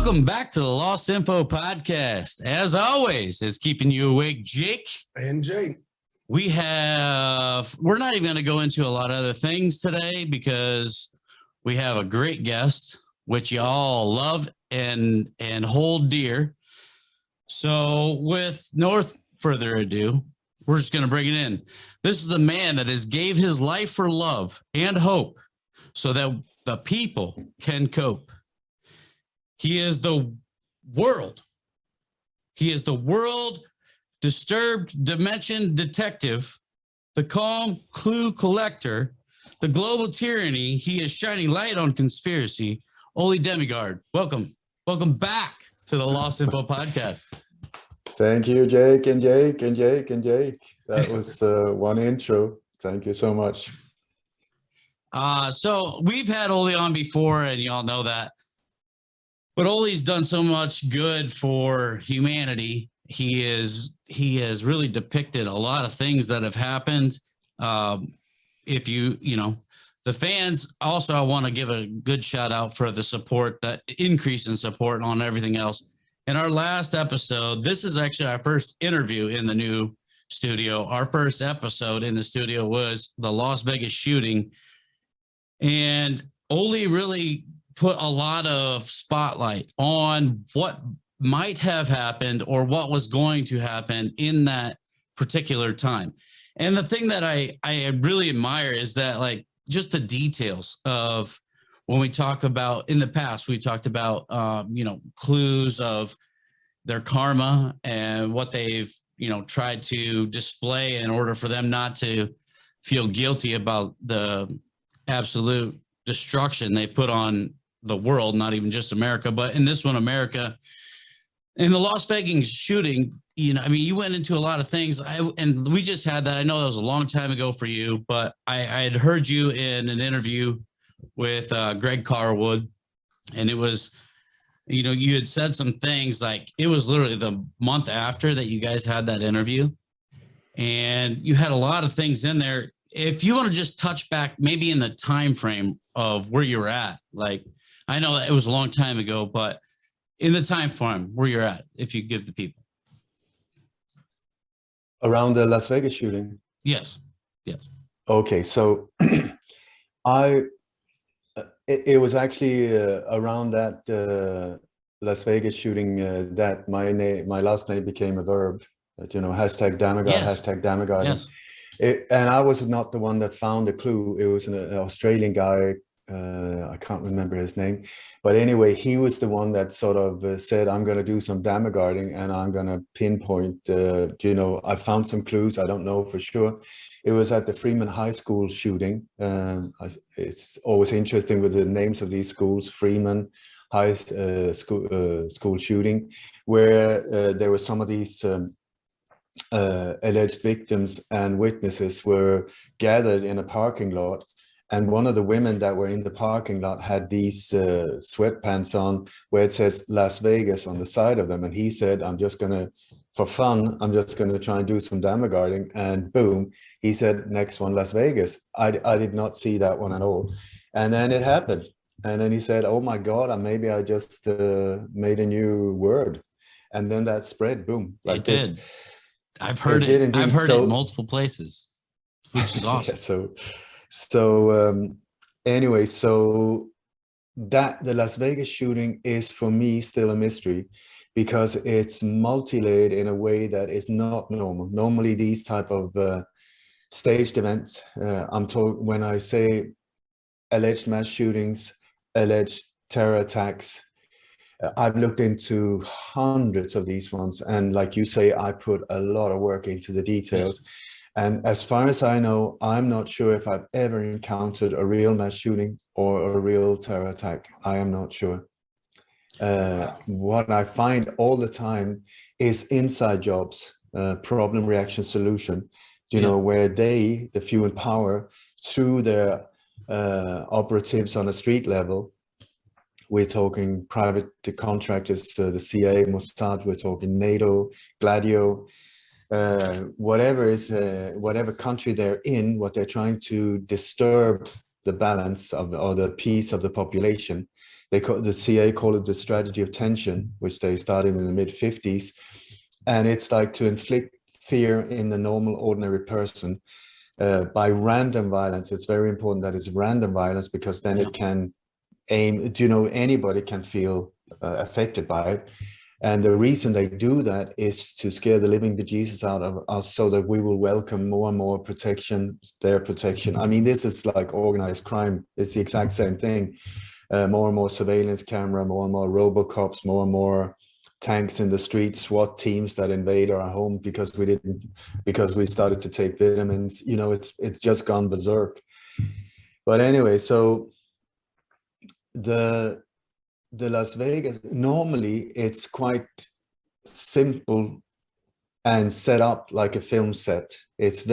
Welcome back to the Lost Info Podcast. As always, it's keeping you awake, Jake. And Jake. We're not even going to go into a lot of other things today because we have a great guest, which you all love and hold dear. So with no further ado, we're just going to bring it in. This is the man that has gave his life for love and hope so that the people can cope. He is the world. He is the world disturbed dimension detective, the calm clue collector, the global tyranny. He is shining light on conspiracy. OLE DAMMEGARD, welcome. Welcome back to the Lost Info Podcast. Thank you, Jake and Jake and Jake and Jake. That was one intro. Thank you so much. So we've had OLE on before, and you all know that. But OLE's done so much good for humanity. He has really depicted a lot of things that have happened. If you know, the fans also, I want to give a good shout out for the support, that increase in support on everything else. In our last episode, this is actually our first interview in the new studio. Our first episode in the studio was the Las Vegas shooting. And OLE really put a lot of spotlight on what might have happened or what was going to happen in that particular time. And the thing that I really admire is that, like, just the details of when we talk about in the past, we talked about, clues of their karma and what they've, tried to display in order for them not to feel guilty about the absolute destruction they put on the world, not even just America, but in this one, America. In the Las Vegas shooting, you went into a lot of things, and we just had that. I know that was a long time ago for you, but I had heard you in an interview with Greg Carwood, and it was, you had said some things like it was literally the month after that you guys had that interview, and you had a lot of things in there. If you want to just touch back maybe in the time frame of where you were at, like, I know that it was a long time ago, but in the time frame where you're at, if you give the people. Around the Las Vegas shooting? Yes. Okay, so it was actually around that Las Vegas shooting that my last name became a verb. Hashtag Dammegard, yes. Hashtag Dammegard. Yes. And I was not the one that found the clue. It was an Australian guy. I can't remember his name, but anyway, he was the one that sort of said, I'm going to do some dammegarding and I'm going to pinpoint, I found some clues. I don't know for sure. It was at the Freeman High School shooting. It's always interesting with the names of these schools, Freeman High School shooting, where there were some of these alleged victims and witnesses were gathered in a parking lot. And one of the women that were in the parking lot had these sweatpants on where it says Las Vegas on the side of them. And he said, for fun, I'm just going to try and do some dammegarding. And boom, he said, next one, Las Vegas. I did not see that one at all. And then it happened. And then he said, oh my God, maybe I just made a new word. And then that spread, boom. Like it did. I've heard it. I've heard it in multiple places, which is awesome. Anyway, so that the Las Vegas shooting is for me still a mystery because it's multi-layered in a way that is not normal. Normally these type of staged events, when I say alleged mass shootings, alleged terror attacks, I've looked into hundreds of these ones. And like you say, I put a lot of work into the details. Yes. And as far as I know, I'm not sure if I've ever encountered a real mass shooting or a real terror attack. I am not sure. What I find all the time is inside jobs, problem, reaction, solution, where they, the few in power, through their operatives on a street level, we're talking private contractors, the CIA, Mossad, we're talking NATO, Gladio, whatever country they're in, what they're trying to disturb the balance of, or the peace of the population. They call, the CIA call it the strategy of tension, which they started in the mid-50s. And it's like to inflict fear in the normal, ordinary person by random violence. It's very important that it's random violence, because then it can aim, anybody can feel affected by it. And the reason they do that is to scare the living bejesus out of us, so that we will welcome more and more protection, their protection. I mean, this is like organized crime. It's the exact same thing. More and more surveillance camera, more and more robocops, more and more tanks in the streets, SWAT teams that invade our home because we started to take vitamins. It's just gone berserk. But anyway, so the Las Vegas, normally it's quite simple and set up like a film set. It's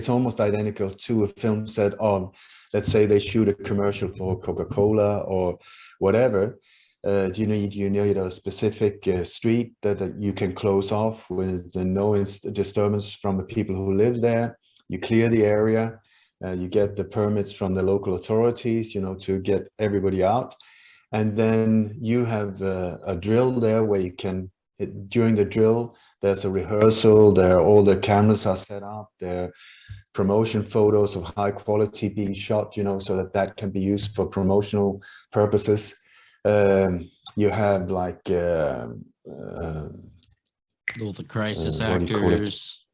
almost identical to a film set of, let's say they shoot a commercial for Coca-Cola or whatever. You need a specific street that you can close off with no disturbance from the people who live there. You clear the area. You get the permits from the local authorities, to get everybody out. And then you have a drill there where you can, during the drill, there's a rehearsal there, all the cameras are set up, there are promotion photos of high quality being shot, so that can be used for promotional purposes. You have like all the crisis actors.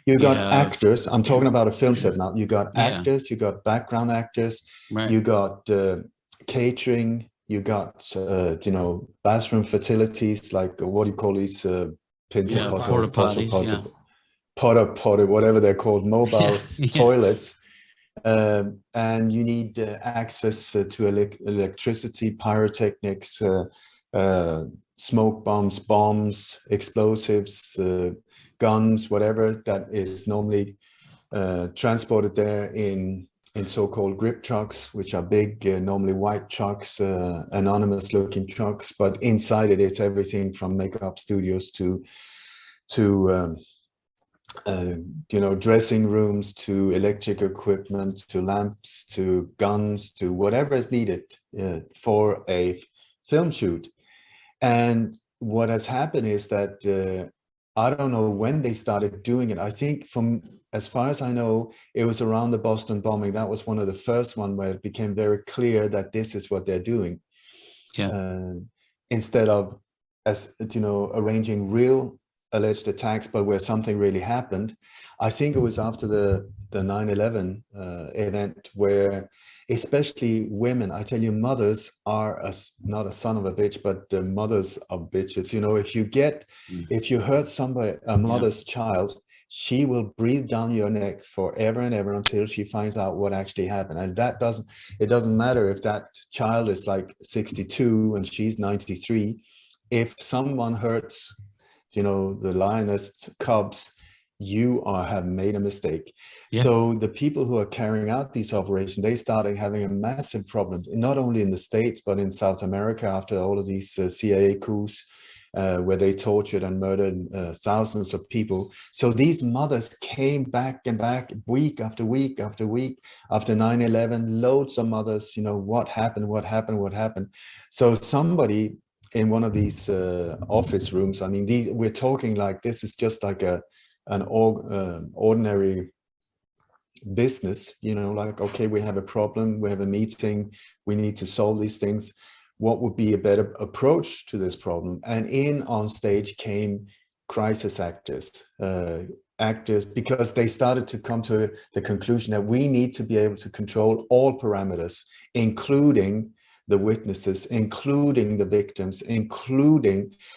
You got actors. I'm talking about a film set now. You got actors, you got background actors, you got catering, you got bathroom facilities, like what do you call these porta potties, porta, whatever they're called, mobile toilets. And you need access to electricity, pyrotechnics, smoke bombs, explosives, guns, whatever that is normally transported there in so-called grip trucks, which are big, normally white trucks, anonymous looking trucks, but inside it's everything from makeup studios to dressing rooms, to electric equipment, to lamps, to guns, to whatever is needed for a film shoot. And what has happened is that I don't know when they started doing it. I think, from as far as I know, it was around the Boston bombing. That was one of the first one where it became very clear that this is what they're doing. Instead of, arranging real alleged attacks, but where something really happened. I think it was after the 9/11 event, where especially women, I tell you, mothers are not a son of a bitch, but the mothers of bitches. If you hurt somebody, a mother's child, she will breathe down your neck forever and ever until she finds out what actually happened. And it doesn't matter if that child is like 62 and she's 93. If someone hurts, the lioness cubs, you have made a mistake. So the people who are carrying out these operations, they started having a massive problem, not only in the States, but in South America, after all of these CIA coups, where they tortured and murdered thousands of people. So these mothers came back and back, week after week after week, after 9/11, loads of mothers, what happened. So somebody in one of these office rooms, I mean, we're talking like, this is just like an ordinary business, like, okay, we have a problem, we have a meeting, we need to solve these things. What would be a better approach to this problem? And on stage came crisis actors, because they started to come to the conclusion that we need to be able to control all parameters, including the witnesses, including the victims,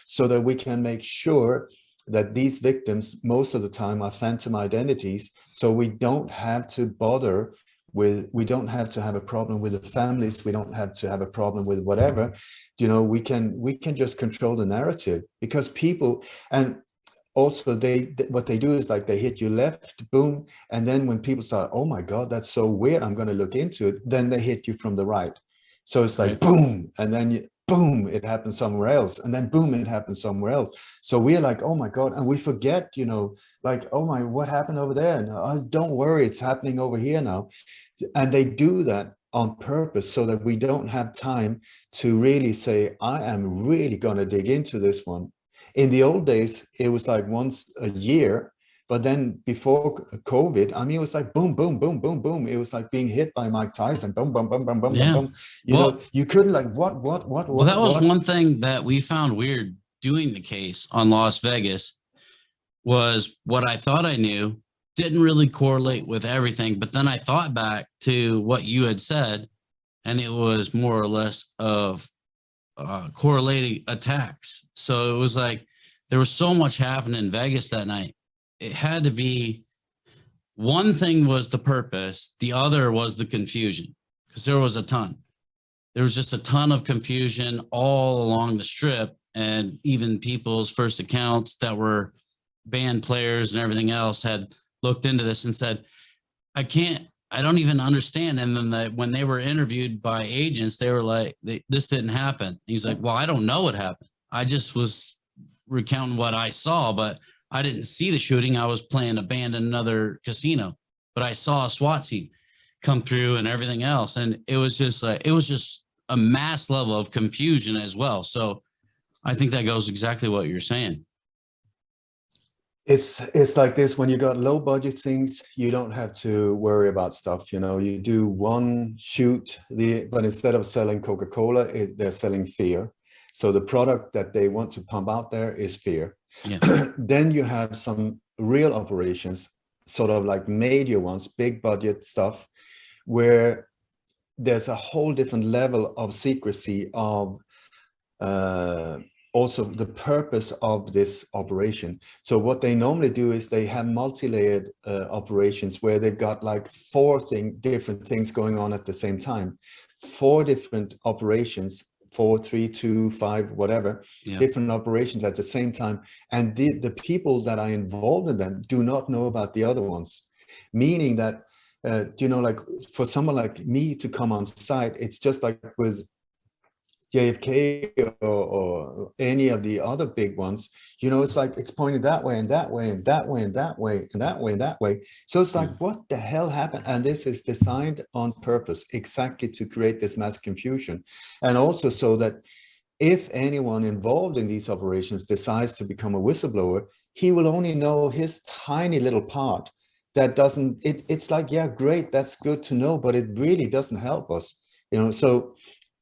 so that we can make sure that these victims most of the time are phantom identities. So we don't have to bother with, we don't have to have a problem with the families. We don't have to have a problem with whatever, we can just control the narrative, because people, and also what they do is like, they hit you left, boom. And then when people start, oh my God, that's so weird, I'm going to look into it. Then they hit you from the right. So it's like, boom. And then boom, it happened somewhere else, and then boom, it happened somewhere else. So we're like, oh my God, and we forget, you know, like, oh my, what happened over there? No, don't worry, it's happening over here now. And they do that on purpose so that we don't have time to really say, I am really going to dig into this one. In the old days, it was like once a year. But then before COVID, I mean, it was like boom, boom, boom, boom, boom. It was like being hit by Mike Tyson. Boom, boom, boom, boom, boom, boom, Yeah. boom. You know, you couldn't like, what, Well, that was one thing that we found weird doing the case on Las Vegas, was what I thought I knew didn't really correlate with everything. But then I thought back to what you had said, and it was more or less of correlating attacks. So it was like there was so much happening in Vegas that night. It had to be, one thing was the purpose, the other was the confusion, because there was a ton. There was just a ton of confusion all along the strip, and even people's first accounts that were band players and everything else had looked into this and said, I don't even understand. And then when they were interviewed by agents, they were like, this didn't happen. He's like, well, I don't know what happened. I just was recounting what I saw, but I didn't see the shooting. I was playing a band in another casino, but I saw a SWAT team come through and everything else. And it was just like, it was just a mass level of confusion as well. So I think that goes exactly what you're saying. It's like this: when you got low budget things, you don't have to worry about stuff. You know, you do one shoot, but instead of selling Coca-Cola, they're selling fear. So the product that they want to pump out there is fear. Yeah. Then you have some real operations, sort of like major ones, big budget stuff, where there's a whole different level of secrecy of also the purpose of this operation. So what they normally do is they have multi-layered operations where they've got like different things going on at the same time, 4 different operations, 4, 3, 2, 5, whatever, different operations at the same time. And the people that are involved in them do not know about the other ones, meaning that, you know, like for someone like me to come on site, it's just like with JFK or any of the other big ones, you know, it's like it's pointed that way and that way and that way and that way and that way and that way. So it's like, what the hell happened? And this is designed on purpose, exactly to create this mass confusion. And also so that if anyone involved in these operations decides to become a whistleblower, he will only know his tiny little part. That doesn't, it's like, yeah, great, that's good to know, but it really doesn't help us, you know. So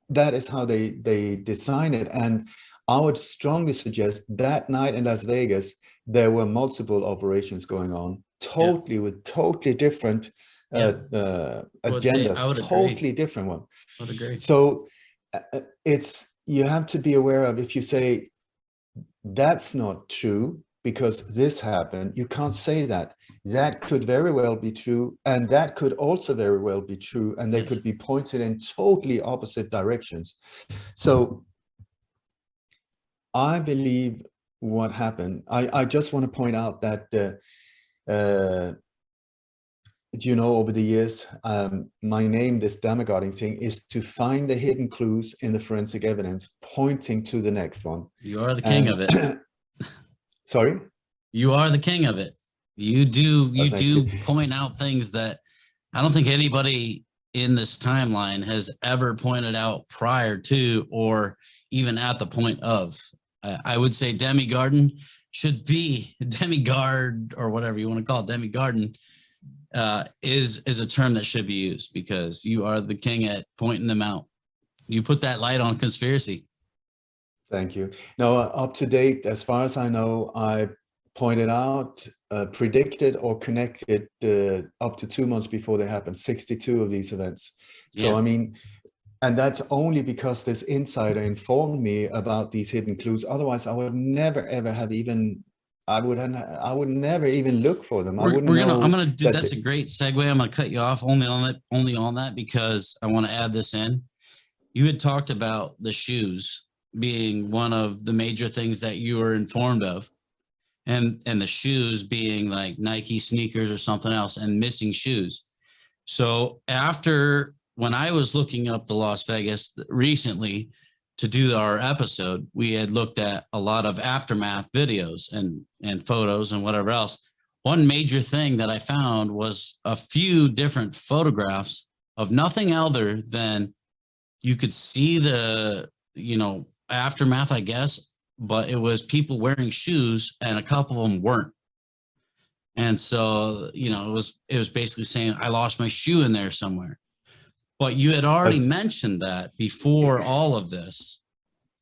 that is how they design it. And I would strongly suggest that night in Las Vegas, there were multiple operations going on, totally with totally different agendas, totally different one. I would agree. So you have to be aware of, if you say that's not true because this happened, you can't say that. That could very well be true, and that could also very well be true, and they could be pointed in totally opposite directions. So I believe what happened, I just want to point out that you know, over the years, my name, this damegarding thing, is to find the hidden clues in the forensic evidence pointing to the next one. You are the king of it. Sorry? You are the king of it. You do point out things that I don't think anybody in this timeline has ever pointed out prior to, or even at the point of. I would say Demigarden should be Demigard, or whatever you want to call it. Demigarden is a term that should be used, because you are the king at pointing them out. You put that light on conspiracy. Thank you. No, up to date, as far as I know, I pointed out, predicted or connected up to 2 months before they happened, 62 of these events. So, I mean, and that's only because this insider informed me about these hidden clues. Otherwise, I would never, ever have even, I would never even look for them. I'm gonna do, that's a great segue. I'm gonna cut you off only on that because I want to add this in. You had talked about the shoes being one of the major things that you were informed of, and the shoes being like Nike sneakers or something else, and missing shoes. So when I was looking up the Las Vegas recently, to do our episode, we had looked at a lot of aftermath videos and photos and whatever else. One major thing that I found was a few different photographs of nothing other than you could see the, aftermath, I guess, but it was people wearing shoes and a couple of them weren't. And so, it was basically saying, I lost my shoe in there somewhere. But you had already mentioned that before all of this.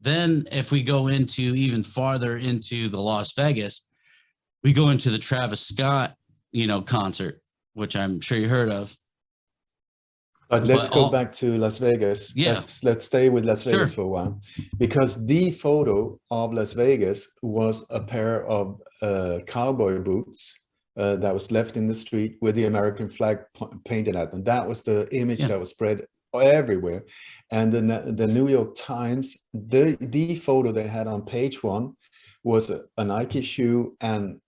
Then if we go into even farther into the Las Vegas, we go into the Travis Scott, concert, which I'm sure you heard of. But let's go back to Las Vegas. Yeah. Let's stay with Las Vegas Sure. for a while, because the photo of Las Vegas was a pair of cowboy boots that was left in the street with the American flag painted at them. That was the image that was spread everywhere. And the New York Times, the photo they had on page 1 was a Nike shoe and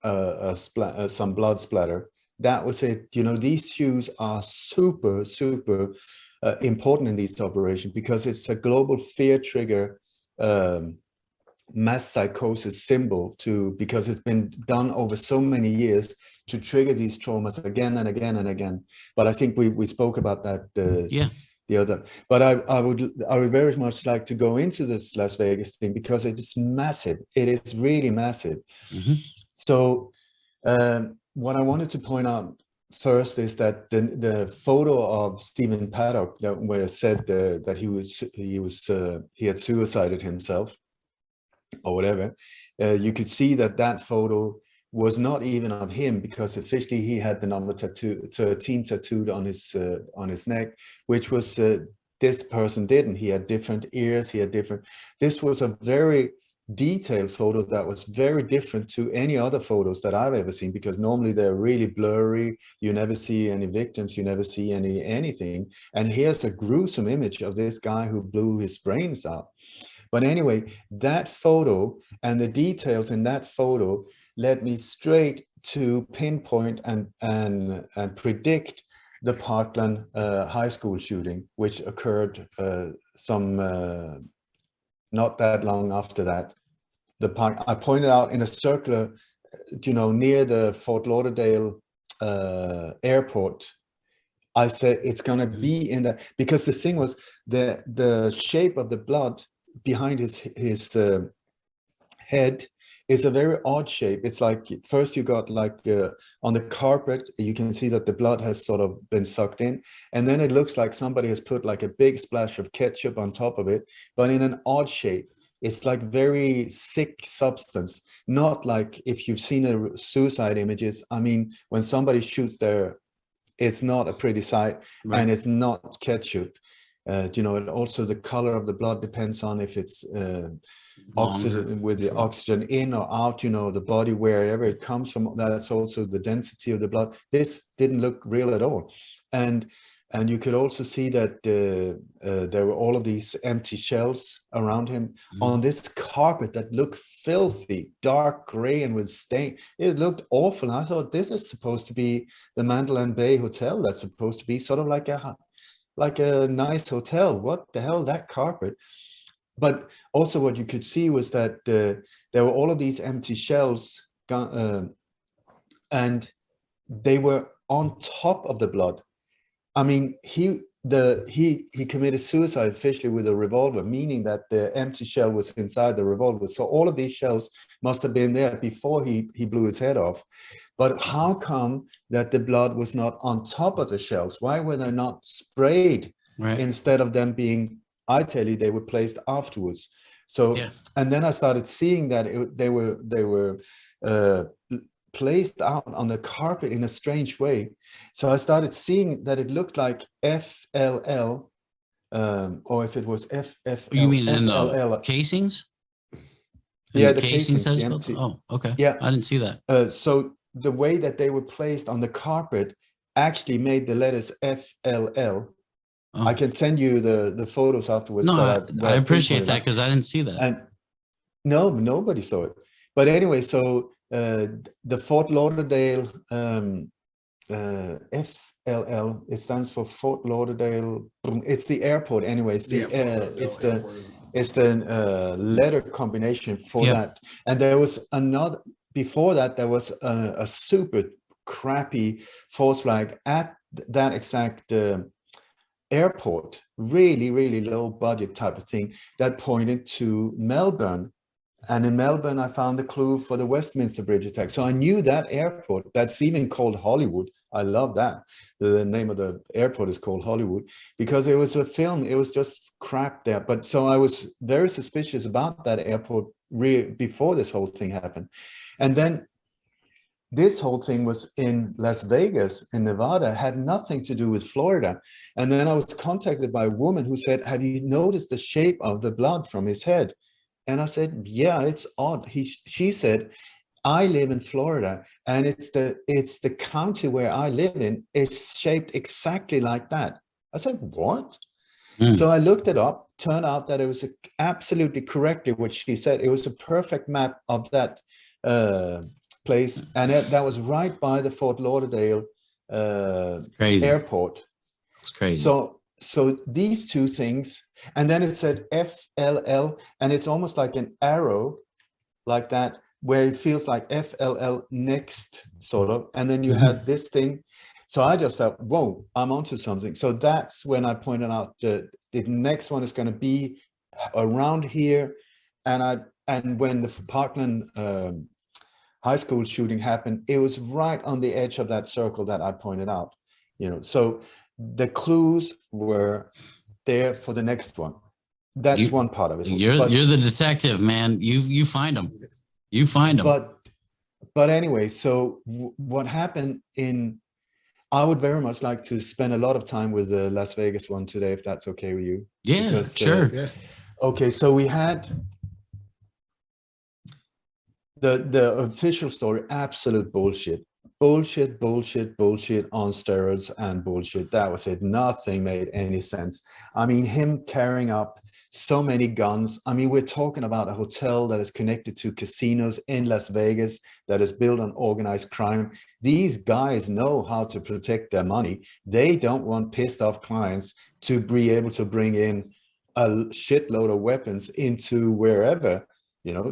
some blood splatter. That was it. These shoes are super, super important in these operations, because it's a global fear trigger, mass psychosis symbol because it's been done over so many years to trigger these traumas again and again and again. But I think we spoke about that the other. But I would very much like to go into this Las Vegas thing, because it is massive. It is really massive. Mm-hmm. So what I wanted to point out first is that the photo of Stephen Paddock, where it said that he had suicided himself or whatever, you could see that photo was not even of him, because officially he had the number 13 tattooed on his neck, which was this person didn't. He had different ears. This was a very detailed photo that was very different to any other photos that I've ever seen, because normally they're really blurry. You never see any victims, you never see anything. And here's a gruesome image of this guy who blew his brains out. But anyway, that photo and the details in that photo led me straight to pinpoint and predict the Parkland high school shooting, which occurred not that long after that. I pointed out in a circular, near the Fort Lauderdale airport. I said it's going to be in that, because the thing was the shape of the blood behind his head is a very odd shape. It's like, first you got like on the carpet, you can see that the blood has sort of been sucked in, and then it looks like somebody has put like a big splash of ketchup on top of it, but in an odd shape. It's like very thick substance, not like if you've seen the suicide images. I mean, when somebody shoots there, it's not a pretty sight, right. And it's not ketchup. And also the color of the blood depends on if it's oxygen, with the oxygen in or out, the body, wherever it comes from. That's also the density of the blood. This didn't look real at all. And you could also see that there were all of these empty shells around him on this carpet that looked filthy, dark gray and with stain. It looked awful. And I thought, this is supposed to be the Mandalay Bay Hotel. That's supposed to be sort of like a nice hotel. What the hell, that carpet? But also what you could see was that there were all of these empty shells, and they were on top of the blood. I mean, he committed suicide officially with a revolver, meaning that the empty shell was inside the revolver. So all of these shells must have been there before he blew his head off. But how come that the blood was not on top of the shells? Why were they not sprayed instead of them being, I tell you, they were placed afterwards? So, and then I started seeing that they were placed out on the carpet in a strange way. So I started seeing that it looked like FLL, or if it was FFL. You mean in the casings? Yeah, the casings, the empty. Oh, okay. Yeah, I didn't see that. So the way that they were placed on the carpet actually made the letters FLL. I can send you the photos afterwards. No, I appreciate that, because I didn't see that. And no, nobody saw it. But anyway, so the Fort Lauderdale FLL, it stands for Fort Lauderdale. It's the airport, anyways. It's the letter combination for Yep. that. And there was another, before that, there was a super crappy false flag at that exact airport, really, really low budget type of thing that pointed to Melbourne. And in Melbourne, I found the clue for the Westminster Bridge attack. So I knew that airport, that's even called Hollywood. I love that. The name of the airport is called Hollywood because it was a film. It was just crap there. But so I was very suspicious about that airport before this whole thing happened. And then this whole thing was in Las Vegas in Nevada, had nothing to do with Florida. And then I was contacted by a woman who said, have you noticed the shape of the blood from his head? And I said, yeah, it's odd. She said, I live in Florida and it's the county where I live in is shaped exactly like that. I said, what? So I looked it up, turned out that it was absolutely correctly what she said. It was a perfect map of that place. And that was right by the Fort Lauderdale airport. It's crazy. So these two things, and then it said FLL, and it's almost like an arrow like that, where it feels like FLL next, sort of. And then you had this thing. So I just felt, whoa, I'm onto something. So that's when I pointed out the next one is going to be around here. And when the Parkland high school shooting happened, it was right on the edge of that circle that I pointed out, so the clues were there for the next one. That's one part of it. You're the detective, man. You find them. You find them. But anyway, so what happened I would very much like to spend a lot of time with the Las Vegas one today, if that's okay with you. Yeah, because, sure. Yeah. Okay, so we had the official story, absolute bullshit on steroids and bullshit. That was it. Nothing made any sense. I mean, him carrying up so many guns. I mean, we're talking about a hotel that is connected to casinos in Las Vegas that is built on organized crime. These guys know how to protect their money. They don't want pissed off clients to be able to bring in a shitload of weapons into wherever,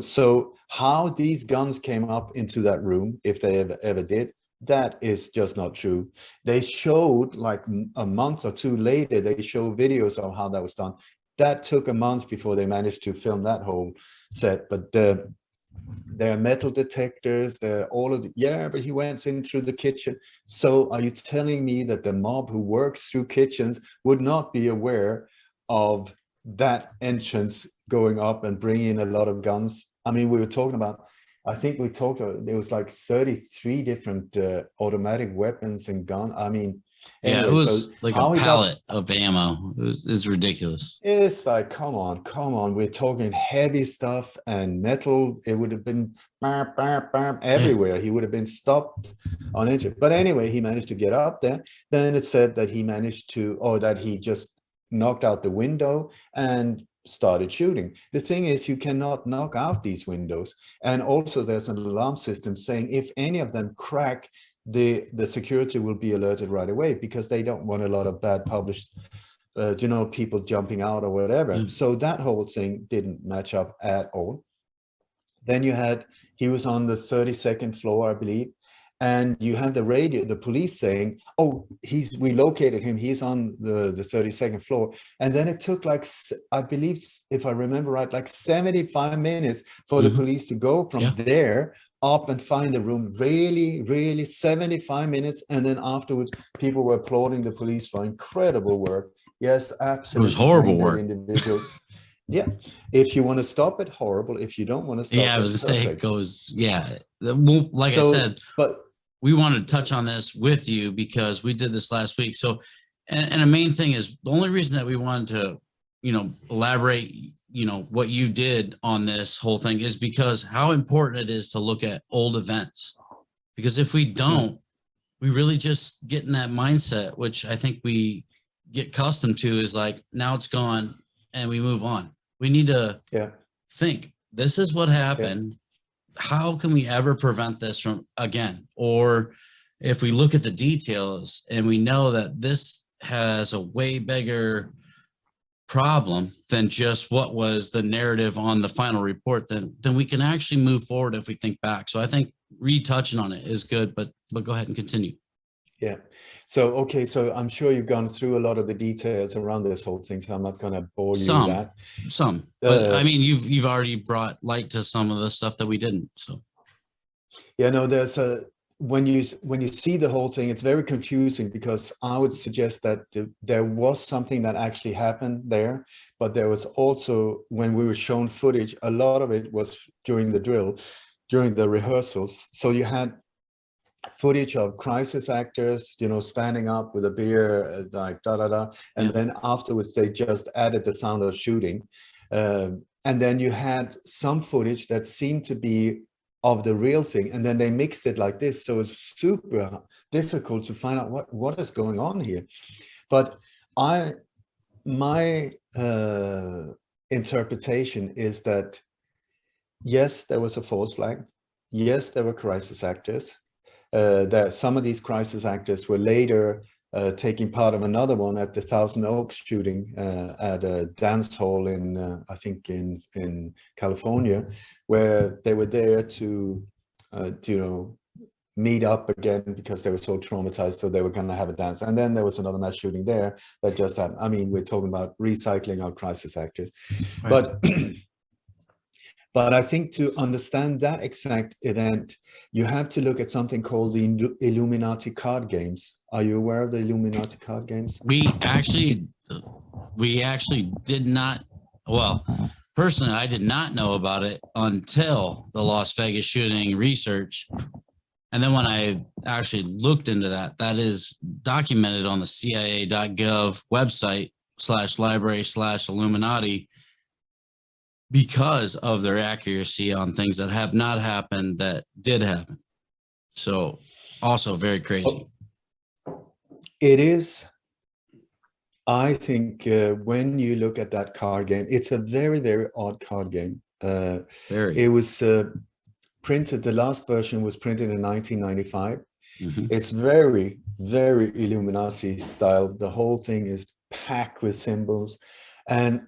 So how these guns came up into that room, if they ever did, that is just not true. They showed, like a month or two later, they show videos of how that was done. That took a month before they managed to film that whole set. But there are metal detectors, there all of the, yeah, but he went in through the kitchen. So are you telling me that the mob who works through kitchens would not be aware of that entrance going up and bringing in a lot of guns? I mean, we were talking about, I think we talked about, there was like 33 different automatic weapons and gun. I mean, anyway, yeah, it was like a pallet of ammo. It's ridiculous. It's like, come on. We're talking heavy stuff and metal. It would have been everywhere. He would have been stopped on it. But anyway, he managed to get up there. Then it said that he managed to, or that he just knocked out the window and started shooting. The thing is, you cannot knock out these windows. And also there's an alarm system saying if any of them crack, the security will be alerted right away, because they don't want a lot of bad published, people jumping out or whatever. So that whole thing didn't match up at all. Then he was on the 32nd floor, I believe. And you have the radio, the police saying, oh, we located him. He's on the 32nd floor. And then it took like, I believe, if I remember right, like 75 minutes for the police to go from there up and find the room. Really 75 minutes. And then afterwards, people were applauding the police for incredible work. Yes, absolutely. It was horrible work. Individual. Yeah. If you want to stop it, horrible. If you don't want to stop it, I was going to say it goes, like I said, but we wanted to touch on this with you because we did this last week. So, and the main thing is, the only reason that we wanted to, elaborate, what you did on this whole thing is because how important it is to look at old events. Because if we don't, we really just get in that mindset, which I think we get accustomed to, is like, now it's gone and we move on. We need to think, this is what happened. Yeah. How can we ever prevent this from again? Or if we look at the details and we know that this has a way bigger problem than just what was the narrative on the final report, then we can actually move forward if we think back. So I think retouching on it is good, but go ahead and continue. Yeah. So, okay. So I'm sure you've gone through a lot of the details around this whole thing, so I'm not going to bore you with that. But I mean, you've already brought light to some of the stuff that we didn't. So. Yeah, no, there's when you see the whole thing, it's very confusing, because I would suggest that there was something that actually happened there, but there was also, when we were shown footage, a lot of it was during the drill, during the rehearsals. So you had footage of crisis actors, you know, standing up with a beer, like da da da, and then afterwards they just added the sound of shooting, and then you had some footage that seemed to be of the real thing, and then they mixed it like this, so it's super difficult to find out what is going on here. But my interpretation is that yes, there was a false flag, yes, there were crisis actors, that some of these crisis actors were later taking part of another one at the Thousand Oaks shooting at a dance hall in, I think in California, where they were there to, you know, meet up again because they were so traumatized, so they were going to have a dance. And then there was another mass shooting there that just happened. I mean, we're talking about recycling our crisis actors. Right. But I think to understand that exact event, you have to look at something called the Illuminati card games. Are you aware of the Illuminati card games? We actually did not. Well, personally, I did not know about it until the Las Vegas shooting research. And then when I actually looked into that, that is documented on the CIA.gov website /library/Illuminati, because of their accuracy on things that have not happened that did happen. So also very crazy. It is. I think when you look at that card game, it's a very, very odd card game. It was printed, the last version was printed in 1995. It's very, very Illuminati style. The whole thing is packed with symbols, and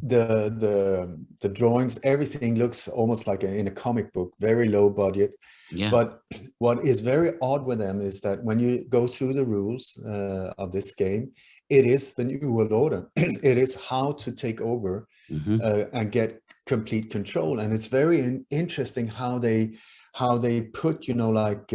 the drawings, everything looks almost like in a comic book, very low budget. Yeah. But what is very odd with them is that when you go through the rules of this game, it is the New World Order. It is how to take over and get complete control. And it's very interesting how they put, you know, like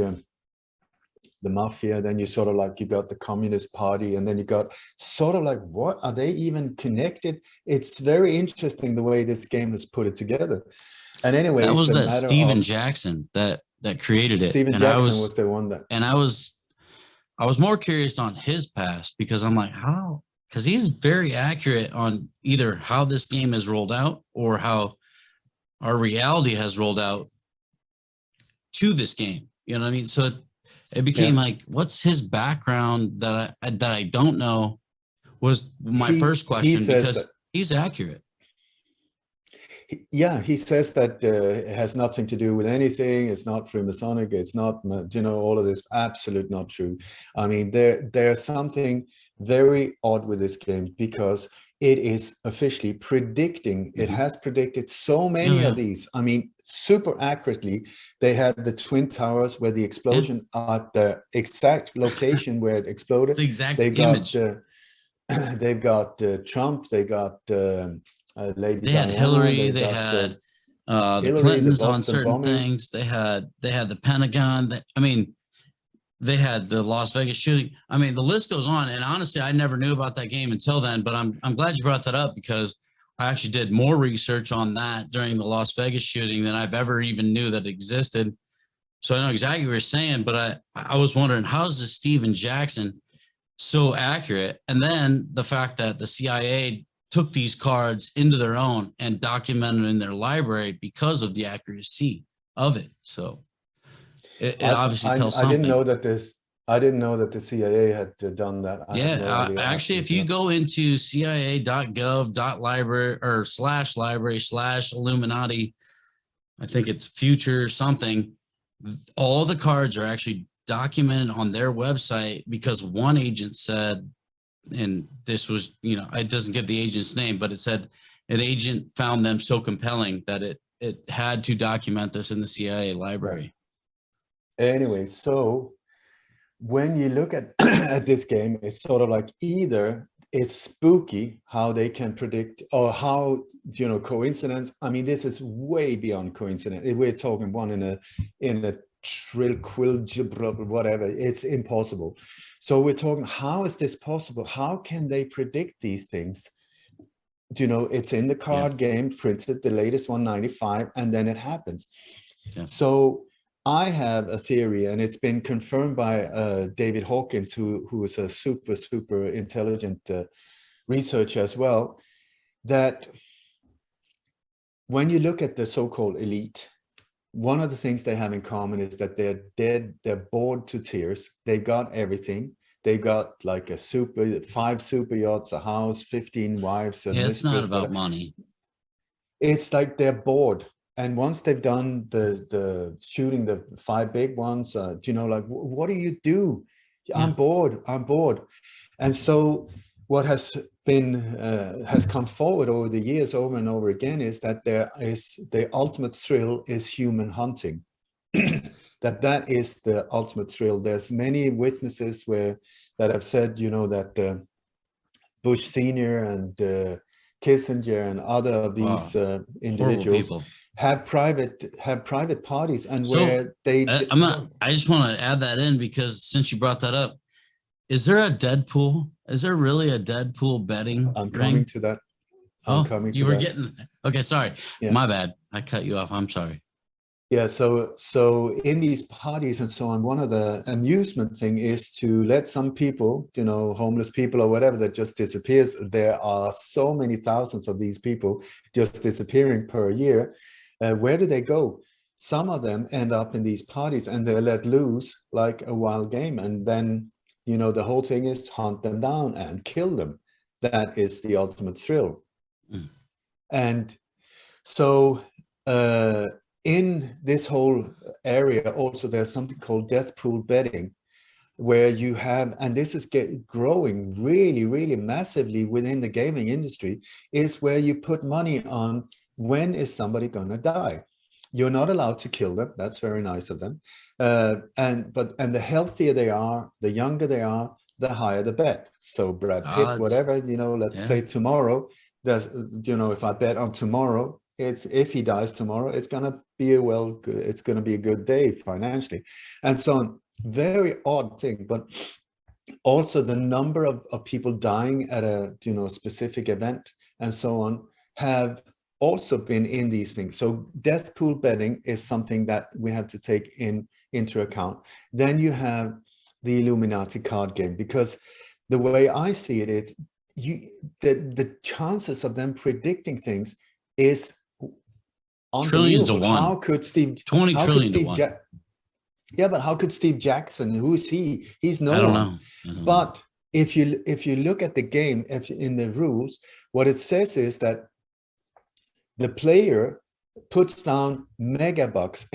the mafia, then you sort of like, you got the Communist Party, and then you got sort of like, what are they even connected? It's very interesting the way this game has put it together. And anyway, that was that Steven Jackson that created it. Steven Jackson was the one that, and I was more curious on his past, because I'm like, how? Because he's very accurate on either how this game is rolled out or how our reality has rolled out to this game. You know what I mean? So it became like, what's his background that I don't know, was my first question, because he's accurate. Yeah, he says that it has nothing to do with anything. It's not Freemasonic. It's not, you know, all of this. Absolute not true. I mean, there's something very odd with this game, because it is officially predicting. It has predicted so many of these. I mean, super accurately. They had the Twin Towers where the explosion at the exact location where it exploded. The exact image. They've got Trump. They got Lady They had Diana, Hillary. They had the Clintons on certain things. They had the Pentagon. I mean, they had the Las Vegas shooting. I mean, the list goes on. And honestly, I never knew about that game until then. But I'm glad you brought that up, because I actually did more research on that during the Las Vegas shooting than I've ever even knew that existed. So I know exactly what you're saying. But I was wondering, how is this Steven Jackson so accurate? And then the fact that the CIA took these cards into their own and documented in their library because of the accuracy of it. So it obviously tells something. I didn't know that the CIA had done that. Actually, if you go into cia.gov.library or /library/Illuminati, I think it's future something, all the cards are actually documented on their website, because one agent said and this was, you know, it doesn't give the agent's name, but it said an agent found them so compelling that it had to document this in the CIA library. Anyway, so when you look at at this game, it's sort of like either it's spooky how they can predict, or how, you know, coincidence. I mean, this is way beyond coincidence. We're talking one in a trill quill whatever. It's impossible. So we're talking, how is this possible? How can they predict these things? Do you know, it's in the card game, printed, the latest 195, and then it happens. So I have a theory, and it's been confirmed by David Hawkins, who is a super intelligent researcher as well, that when you look at the so-called elite, one of the things they have in common is that they're dead, they're bored to tears, they got everything. They got like 5 super yachts, a house, 15 wives. It's not about money. It's like they're bored. And once they've done the shooting, the 5 big ones, you know, like, what do you do? I'm bored. And so what has been, has come forward over the years, over and over again, is that there is the ultimate thrill is human hunting. that is the ultimate thrill. There's many witnesses that have said, you know, that Bush Senior and Kissinger and other of these individuals have private parties, and so, where they I just want to add that in, because since you brought that up, is there a Deadpool? Is there really a Deadpool betting I'm coming to that. You were getting, okay, sorry. My bad. I cut you off. I'm sorry. Yeah, so in these parties and so on, one of the amusement thing is to let some people, you know, homeless people or whatever, that just disappears. There are so many thousands of these people just disappearing per year. Where do they go? Some of them end up in these parties, and they're let loose like a wild game. And then, you know, the whole thing is hunt them down and kill them. That is the ultimate thrill. And so in this whole area also, there's something called death pool betting, where you have, and this is growing really massively within the gaming industry, is where you put money on when is somebody going to die. You're not allowed to kill them. That's very nice of them. And the healthier they are, the younger they are, the higher the bet. So Brad Pitt, whatever, you know, let's say tomorrow, there's, you know, if I bet on tomorrow, it's, if he dies tomorrow, it's going to be it's going to be a good day financially, and so on. Very odd thing. But also the number of people dying at a, you know, specific event and so on have also been in these things. So death pool betting is something that we have to take into account. Then you have the Illuminati card game, because the way I see it is the chances of them predicting things is trillions of one. How could Steve 20 trillion to one? Yeah, but how could Steve Jackson, who is he? He's no one. I don't know. But if you look at the game, in the rules, what it says is that the player puts down megabucks,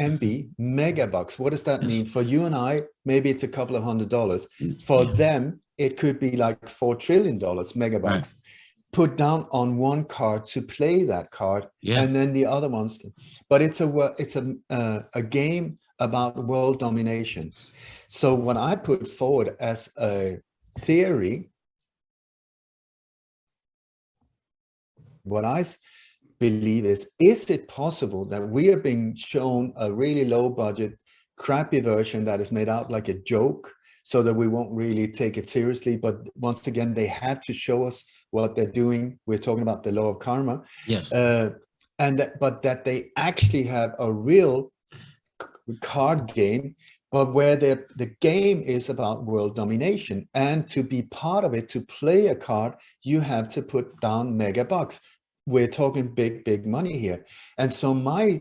megabucks. What does that mean? For you and I, maybe it's a couple of $100. For them, it could be like $4 trillion, megabucks. Right. Put down on one card to play that card, and then the other ones. But it's a game about world domination. So what I put forward as a theory, what I believe is it possible that we are being shown a really low budget, crappy version that is made out like a joke, so that we won't really take it seriously? But once again, they have to show us what they're doing. We're talking about the law of karma. Yes. But that they actually have a real card game, but where the game is about world domination. And to be part of it, to play a card, you have to put down mega bucks. We're talking big money here. And so my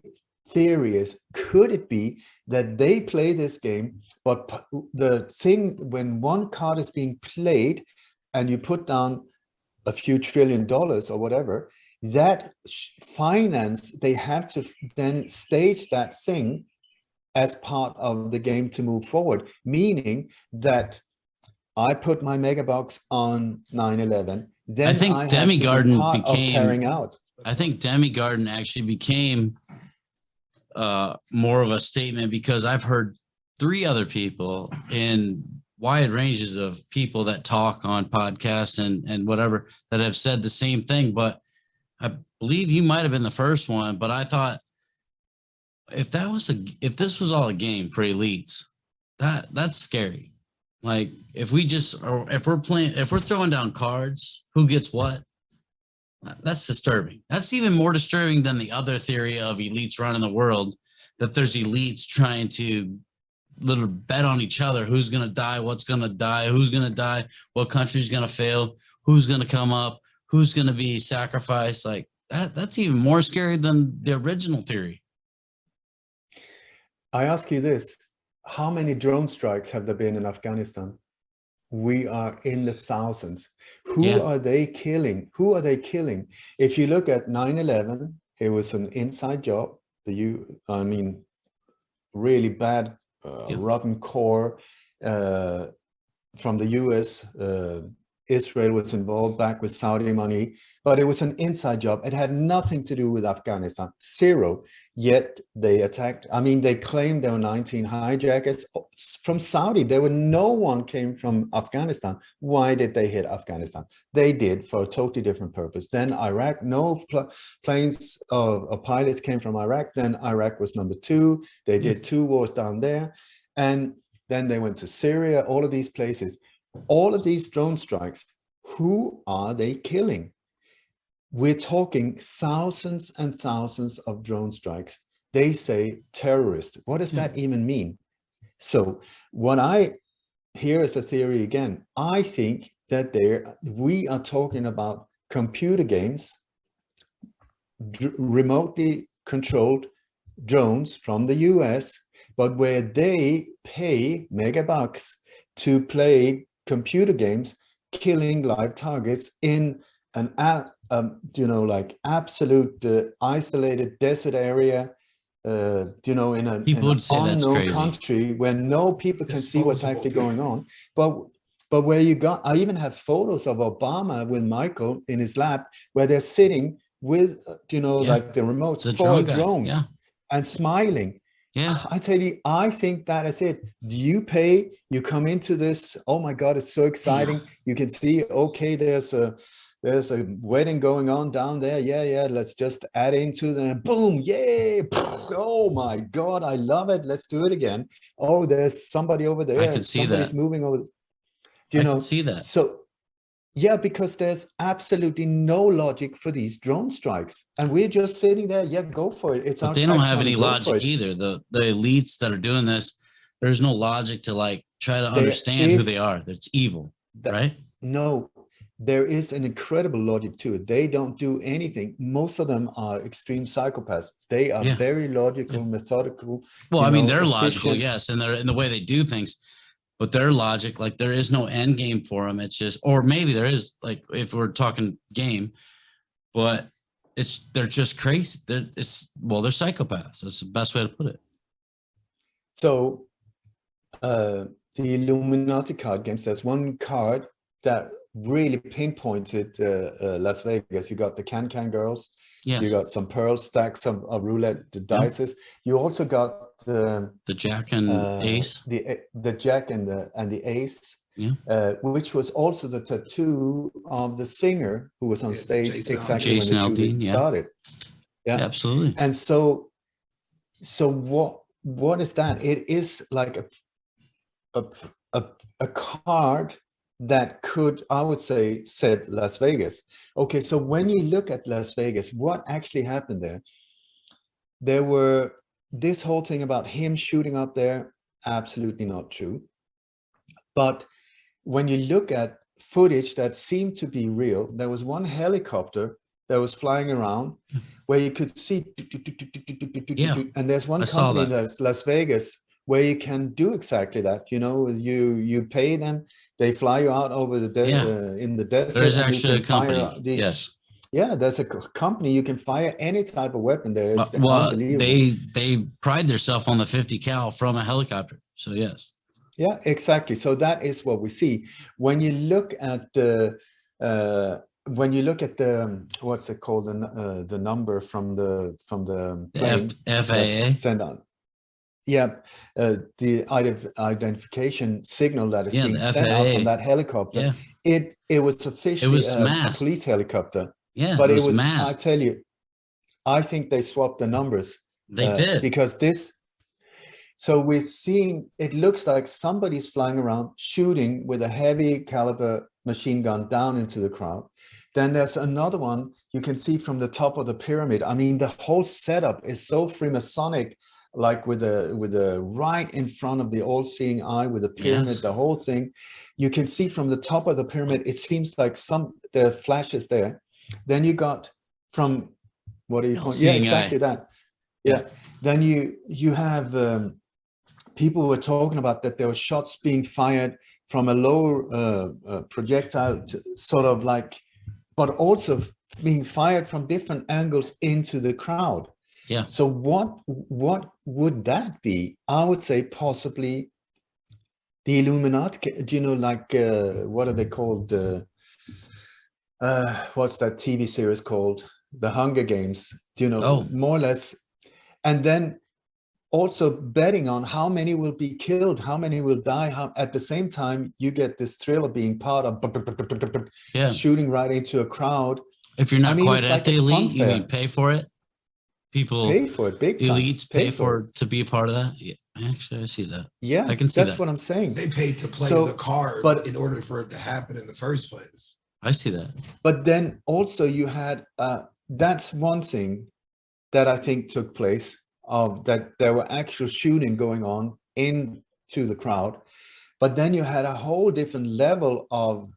theory is, could it be that they play this game, but the thing, when one card is being played and you put down a few $1 trillion or whatever, that finance, they have to then stage that thing as part of the game to move forward, meaning that I put my mega box on 9/11. Then I think I had to be Demigarden part of carrying out. I think Demigarden actually became more of a statement because I've heard 3 other people in wide ranges of people that talk on podcasts and whatever that have said the same thing. But I believe you might have been the first one, but I thought if this was all a game for elites, that's scary. Like if we're throwing down cards, who gets what? That's disturbing. That's even more disturbing than the other theory of elites running the world, that there's elites trying to little bet on each other. Who's going to die? What's going to die? Who's going to die? What country's going to fail? Who's going to come up? Who's going to be sacrificed? Like that's even more scary than the original theory. I ask you this, how many drone strikes have there been in Afghanistan? We are in the thousands. Who are they killing? Who are they killing? If you look at 9/11, it was an inside job. Really bad, rotten core from the US. Israel was involved back with Saudi money, but it was an inside job. It had nothing to do with Afghanistan, 0. Yet they attacked. I mean, they claimed there were 19 hijackers from Saudi. No one came from Afghanistan. Why did they hit Afghanistan? They did for a totally different purpose. Then Iraq, no planes or pilots came from Iraq. Then Iraq was number 2. They did 2 wars down there. And then they went to Syria, all of these places. All of these drone strikes, who are they killing? We're talking thousands and thousands of drone strikes. They say terrorist. What does that even mean? So what I hear is a theory again. I think that we are talking about computer games, remotely controlled drones from the US, but where they pay megabucks to play computer games, killing live targets in an like absolute isolated desert area, in an unknown country where no people can see what's actually going on. But where I even have photos of Obama with Michael in his lap, where they're sitting with like the remotes for a drone and smiling. Yeah, I tell you, I think that is it. You pay, you come into this. Oh my God, it's so exciting. You can see, okay, there's a wedding going on down there. Yeah. Let's just add into them. Boom, yay. Oh my God, I love it. Let's do it again. Oh, there's somebody over there. I could see Somebody's that. moving over. I could see that. So yeah, because there's absolutely no logic for these drone strikes. And we're just sitting there, go for it. But they don't have any logic either. The elites that are doing this, there's no logic to like try to understand who they are. That's evil, right? No, there is an incredible logic to it. They don't do anything. Most of them are extreme psychopaths. They are very logical, methodical. Well, I mean, they're logical, yes, and they're in the way they do things. But their logic, like there is no end game for them. It's just, or maybe there is, like if we're talking game, but they're just crazy. They're psychopaths. That's the best way to put it. So the Illuminati card games, there's one card that really pinpointed Las Vegas. You got the Can Girls. Yes. You got some pearl stacks of roulette dices. You also got the jack and ace, the jack and the ace, which was also the tattoo of the singer who was on stage exactly when the shooting started. Yeah, absolutely. And so what is that? It is like a card that could, I would say, said Las Vegas. Okay, so when you look at Las Vegas, what actually happened there? There were this whole thing about him shooting up there, absolutely not true. But when you look at footage that seemed to be real, there was one helicopter that was flying around where you could see, and there's one company that's Las Vegas where you can do exactly that. You pay them, they fly you out over the in the desert. There's actually a company. Yes. Yeah, there's a company. You can fire any type of weapon there. It's well, they pride themselves on the 50 cal from a helicopter. So yes. Yeah, exactly. So that is what we see when you look at the what's it called, the number from the plane that's FAA. sent on. Yeah, the identification signal that is Yeah, being the sent out from FAA. that helicopter. Yeah, It was it officially was a masked. police helicopter, Yeah, but it it was was. I masked. tell you, I think they swapped the numbers They did. because this. So we're seeing, it looks like somebody's flying around shooting with a heavy caliber machine gun down into the crowd. Then there's another one you can see from the top of the pyramid. I mean, the whole setup is so Freemasonic, like with a right in front of the all-seeing eye with the pyramid, Yes. the whole thing. You can see from the top of the pyramid, it seems like the flashes there. Then you got from, what do you call it? Yeah, All-seeing exactly eye. that. Yeah. Yeah. Then you have people were talking about that there were shots being fired from a lower projectile, sort of like, but also being fired from different angles into the crowd. Yeah. So what would that be? I would say possibly the Illuminati. Do you know, like what are they called? What's that TV series called? The Hunger Games. Do you know, Oh, more or less? And then also betting on how many will be killed, how many will die. How, at the same time, you get this thrill of being part of yeah. shooting right into a crowd. If you're I not mean, quite it's at like the a fun elite, you mean fair. pay for it? People, Pay for it big time. elites Pay pay for it. for to be a part of that. Yeah, actually, I see that. Yeah, I can see that's that. what I'm saying. They paid to play So, the card, but in order for it to happen in the first place. I see that. but then also you had that's one thing that I think took place, of that there were actual shooting going on into the crowd. But then you had a whole different level of,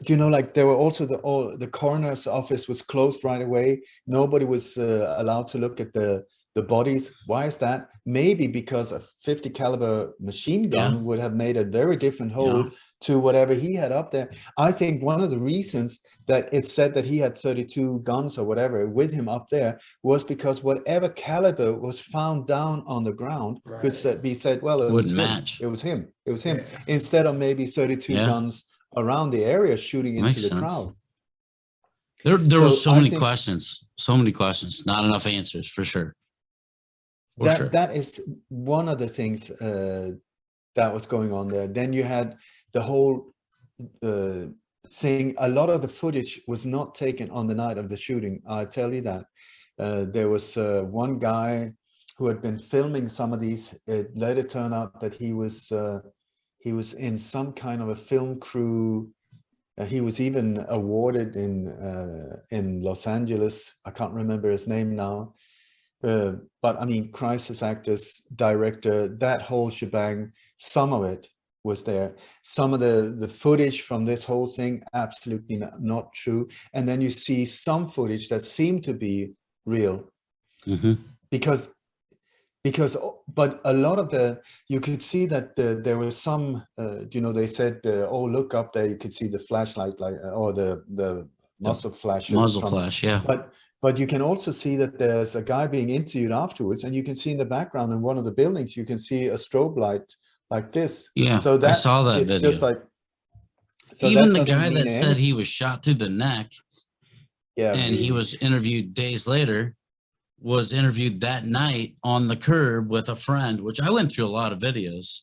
you know, like there were also the coroner's office was closed right away. Nobody was allowed to look at the bodies. Why is that? Maybe because a 50 caliber machine gun Yeah. would have made a very different hole Yeah. to whatever he had up there. I think one of the reasons that it said that he had 32 guns or whatever with him up there was because whatever caliber was found down on the ground could be said, well, it was Wouldn't him. match. It was him. It was him. Yeah. Instead of maybe 32 Yeah. guns around the area shooting into Makes the sense. crowd. There So was so I many think questions, not enough answers for sure. that is one of the things that was going on there. Then you had the whole thing. A lot of the footage was not taken on the night of the shooting. I tell you that. There was one guy who had been filming some of these. It later turned out that he was in some kind of a film crew. He was even awarded in Los Angeles. I can't remember his name now. But I mean, crisis actors, director, that whole shebang, some of it was there. Some of the footage from this whole thing, absolutely not true. And then you see some footage that seemed to be real. Mm-hmm. Because but a lot of you could see that there was some, you know, they said, oh, look up there, you could see the flashlight, like, or the muzzle flashes. Muzzle flash, yeah. But you can also see that there's a guy being interviewed afterwards, and you can see in the background in one of the buildings, you can see a strobe light like this. Yeah, So that I saw that it's video. just like, so even that the guy doesn't mean that said he was shot through the neck, yeah, and really. he was interviewed days later, was interviewed that night on the curb with a friend, which I went through a lot of videos.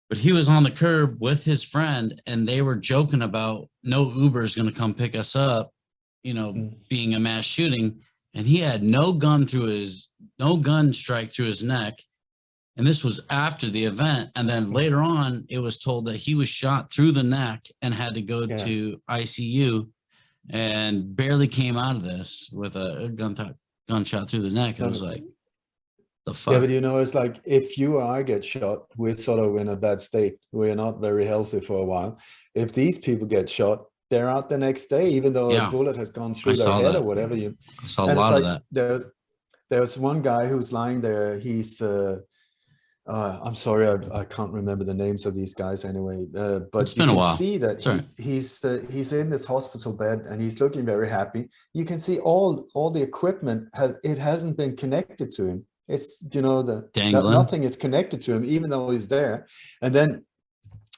But he was on the curb with his friend, and they were joking about no Uber is going to come pick us up, you know, being a mass shooting. And he had no gun strike through his neck. And this was after the event. And then later on, it was told that he was shot through the neck and had to go to ICU and barely came out of this with a gunshot through the neck. It was like, the fuck? Yeah, but you know, it's like if you or I get shot, we're sort of in a bad state. We're not very healthy for a while. If these people get shot, they're out the next day, even though a bullet has gone through their head or whatever. I saw a lot of that. There's one guy who's lying there. He's I'm sorry, I can't remember the names of these guys anyway. But it's been a while. See that he's in this hospital bed and he's looking very happy. You can see all the equipment hasn't been connected to him. It's, you know, Dangling. nothing is connected to him, even though he's there. And then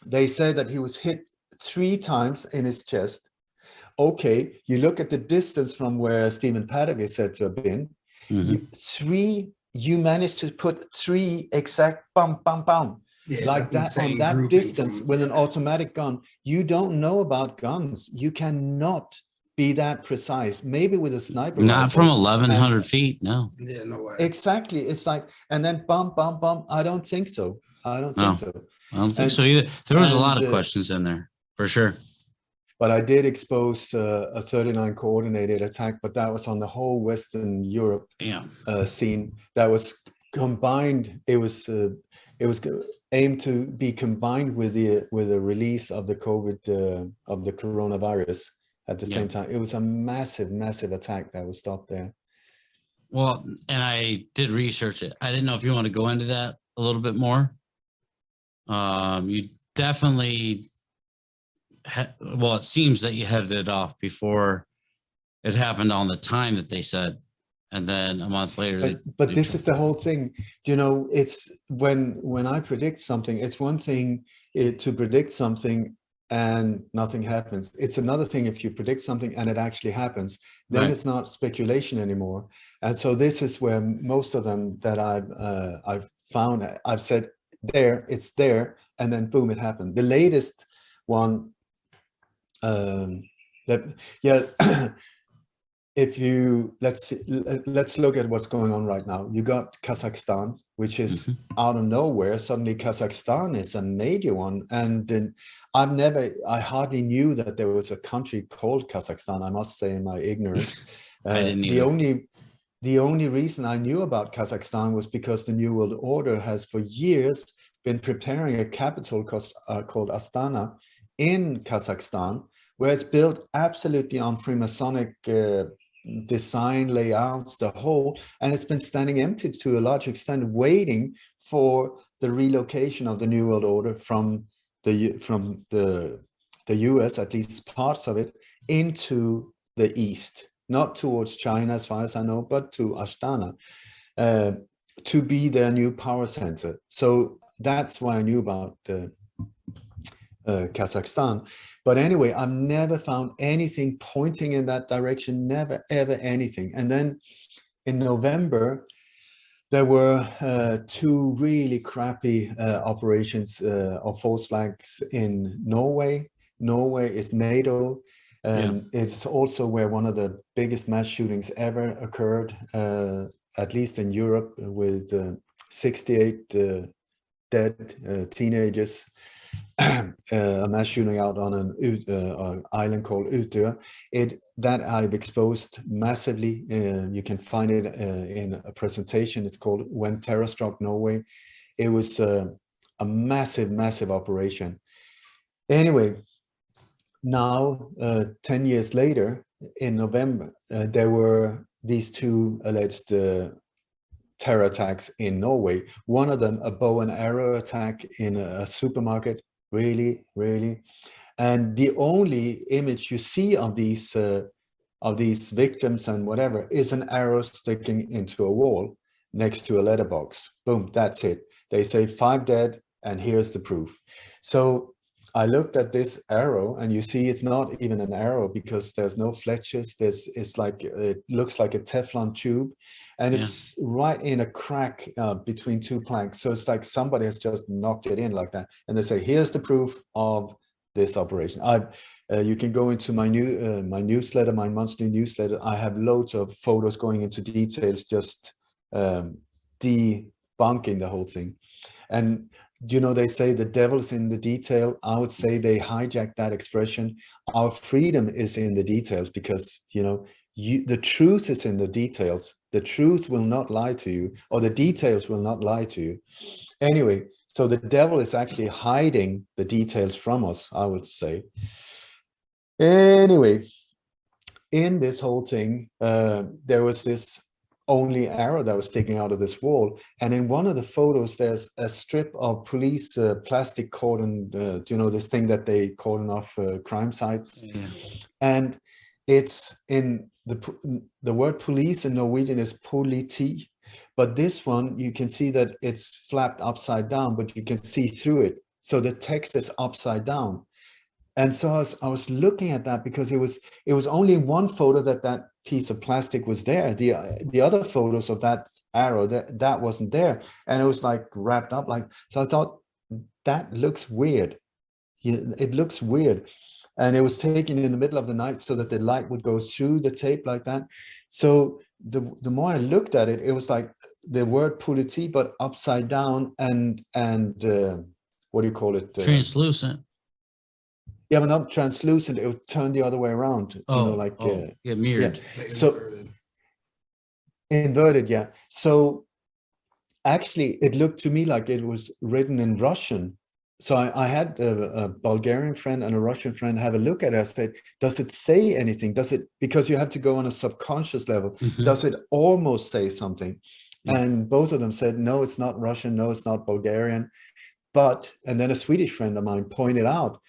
they say that he was hit 3 times in his chest. Okay, you look at the distance from where Stephen Paddock is said to have been. You managed to put 3 exact bum, bum, bum. Yeah, Like that's that on insane that grouping distance from- with an yeah. automatic gun. You don't know about guns. You cannot be that precise. Maybe with a sniper Not from rifle. 1,100 feet. No. Yeah, no way. Exactly. It's like, and then bum, bum, bum. I don't think so. I don't think No. so. I don't think And- so either. There was a lot of and, questions in there for sure. But I did expose a 39 coordinated attack, but that was on the whole Western Europe Yeah. scene that was combined. It was aimed to be combined with the release of the of the coronavirus at the same time. It was a massive attack that was stopped there. Well, and I did research it. I didn't know if you want to go into that a little bit more. You definitely, well, it seems that you headed it off before it happened on the time that they said, and then a month later. But this is the whole thing. You know, it's when I predict something, it's one thing to predict something and nothing happens. It's another thing if you predict something and it actually happens, then it's not speculation anymore. And so this is where most of them that I've found, I've said there, it's there, and then boom, it happened. The latest one, if you let's look at what's going on right now. You got Kazakhstan, which is out of nowhere. Suddenly Kazakhstan is a major one, and then I hardly knew that there was a country called Kazakhstan, I must say, in my ignorance. I didn't either. The only reason I knew about Kazakhstan was because the New World Order has for years been preparing a capital called Astana in Kazakhstan, where it's built absolutely on Freemasonic design, layouts, the whole, and it's been standing empty to a large extent, waiting for the relocation of the New World Order from the US, at least parts of it, into the East, not towards China, as far as I know, but to Astana, to be their new power center. So that's why I knew about Kazakhstan. But anyway, I've never found anything pointing in that direction, never, ever anything. And then in November, there were 2 really crappy operations or false flags in Norway. Norway is NATO. It's also where one of the biggest mass shootings ever occurred, at least in Europe, with 68 dead teenagers. A mass shooting out on an island called Utøya. That I've exposed massively. You can find it in a presentation. It's called When Terror Struck Norway. It was a massive operation. Anyway, now 10 years later, in November, there were these 2 alleged terror attacks in Norway. One of them, a bow and arrow attack in a supermarket. Really. And the only image you see of these victims and whatever is an arrow sticking into a wall next to a letterbox. Boom, that's it. They say 5 dead, and here's the proof. So I looked at this arrow, and you see it's not even an arrow because there's no fletches. It's like, it looks like a Teflon tube, and it's right in a crack between 2 planks. So it's like somebody has just knocked it in like that. And they say, here's the proof of this operation. You can go into my my newsletter, my monthly newsletter. I have loads of photos going into details, just debunking the whole thing. And you know, they say the devil's in the detail. I would say they hijacked that expression. Our freedom is in the details, because, you know, the truth is in the details. The truth will not lie to you, or the details will not lie to you. Anyway, so the devil is actually hiding the details from us, I would say. Anyway, in this whole thing, there was this only arrow that was sticking out of this wall, and in one of the photos there's a strip of police plastic cordon, you know, this thing that they cordon off crime sites, and it's in the word police in Norwegian is politi, But this one, you can see that it's flapped upside down, but you can see through it. So the text is upside down. And so I was looking at that because it was only one photo that piece of plastic was there. The other photos of that arrow, that wasn't there. And it was like wrapped up like, so I thought that looks weird. It looks weird. And it was taken in the middle of the night so that the light would go through the tape like that. So the more I looked at it, it was like the word politi, but upside down and what do you call it? Translucent. Yeah, but not translucent. It would turn the other way around. Like yeah, mirrored. Yeah. So inverted, yeah. So actually, it looked to me like it was written in Russian. So I had a Bulgarian friend and a Russian friend have a look at it. I said, does it say anything? Does it, because you have to go on a subconscious level, does it almost say something? Yeah. And both of them said, no, it's not Russian. No, it's not Bulgarian. But, and then a Swedish friend of mine pointed out,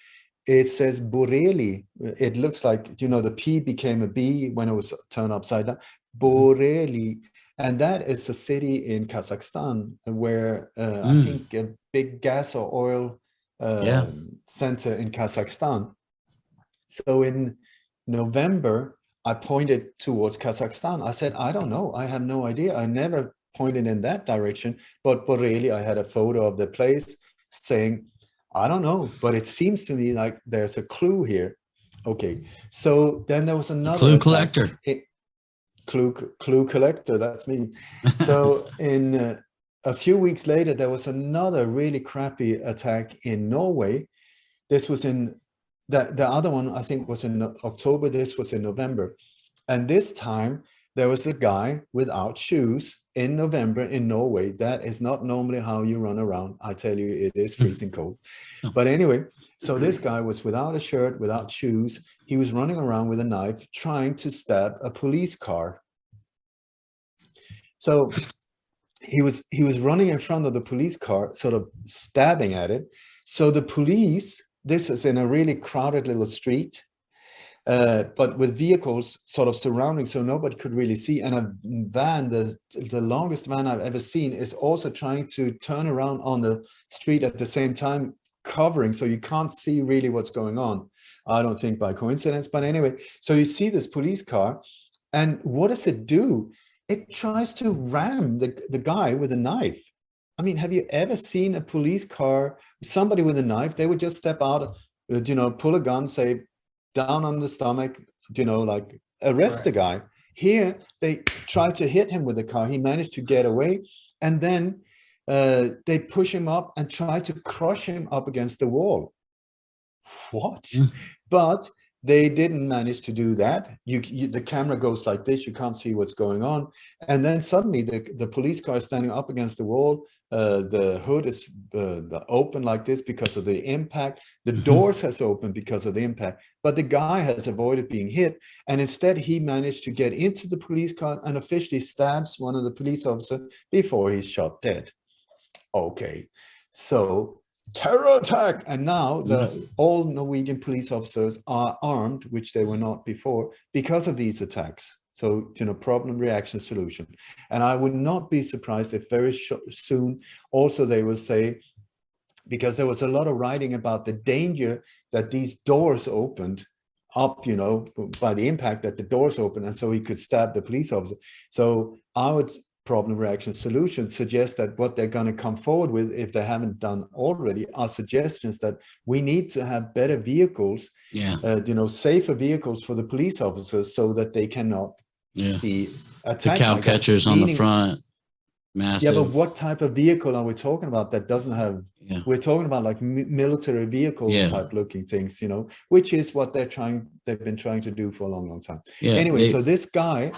it says Boreli. It looks like, the P became a B when it was turned upside down. Boreli. And that is a city in Kazakhstan where I think a big gas or oil center in Kazakhstan. So in November, I pointed towards Kazakhstan. I said, I don't know. I have no idea. I never pointed in that direction. But Boreli, I had a photo of the place saying, I don't know, but it seems to me like there's a clue here. Okay, so then there was another clue collector. Clue collector, that's me. So in a few weeks later, there was another really crappy attack in Norway. This was in the other one, I think, was in October. This was in November. And this time there was a guy without shoes in November in Norway. That is not normally how you run around. I tell you, it is freezing cold. But anyway, so this guy was without a shirt, without shoes. He was running around with a knife trying to stab a police car. So he was running in front of the police car, sort of stabbing at it. So the police, this is in a really crowded little street, but with vehicles sort of surrounding, so nobody could really see. And a van, the longest van I've ever seen, is also trying to turn around on the street at the same time, covering, so you can't see really what's going on. I don't think by coincidence, but anyway, so you see this police car, and what does it do? It tries to ram the guy with a knife. I mean, have you ever seen a police car, somebody with a knife? They would just step out, pull a gun, say, down on the stomach, like arrest the guy. Here, they try to hit him with the car. He managed to get away. And then they push him up and try to crush him up against the wall. What? But they didn't manage to do that. The camera goes like this. You can't see what's going on. And then suddenly the police car is standing up against the wall. The hood is open like this because of the impact. The doors has opened because of the impact. But the guy has avoided being hit. And instead, he managed to get into the police car and officially stabs one of the police officers before he's shot dead. Okay, so terror attack. And now all Norwegian police officers are armed, which they were not before, because of these attacks. So, problem, reaction, solution. And I would not be surprised if very soon also they will say, because there was a lot of writing about the danger that these doors opened up, by the impact that the doors opened, and so he could stab the police officer. So I would problem, reaction, solution suggests that what they're going to come forward with, if they haven't done already, are suggestions that we need to have better vehicles, safer vehicles for the police officers, so that they cannot be attacked. The cow catchers on the front, massive. Yeah, but what type of vehicle are we talking about that doesn't have? We're talking about like military vehicle type looking things, which is what they've been trying to do for a long time. Anyway, so this guy.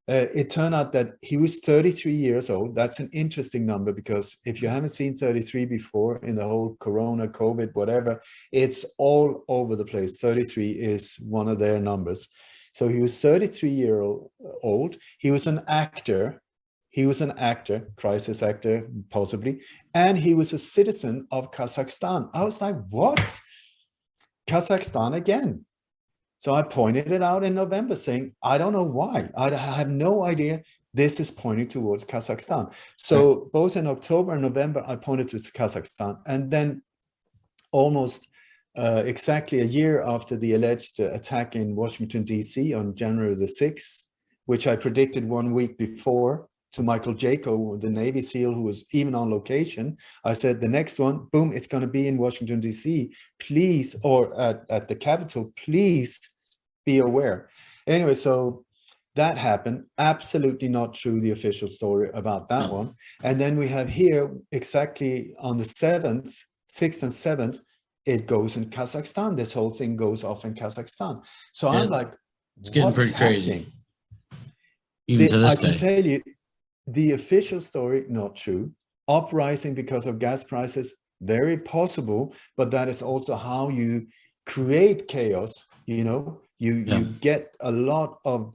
It turned out that he was 33 years old. That's an interesting number, because if you haven't seen 33 before in the whole Corona, COVID, whatever, it's all over the place. 33 is one of their numbers. So he was 33 years old. He was an actor. Crisis actor, possibly. And he was a citizen of Kazakhstan. I was like, what? Kazakhstan again? So I pointed it out in November, saying, I don't know why. I have no idea. this is pointing towards Kazakhstan. So both in October and November, I pointed to Kazakhstan. And then almost exactly a year after the alleged attack in Washington, D.C. on January the 6th, which I predicted 1 week before to Michael Jaco, the Navy SEAL who was even on location, I said, the next one, boom, it's going to be in Washington, D.C. Please, or at the Capitol, please be aware. Anyway, so that happened. Absolutely not true, the official story about that one. And then we have here exactly on the 7th, 6th and 7th, it goes in Kazakhstan. This whole thing goes off in Kazakhstan. So I'm like, it's getting what's pretty crazy. happening? Even to this I can day. tell you, the official story, not true. Uprising because of gas prices, very possible, but that is also how you create chaos. You know, you get a lot of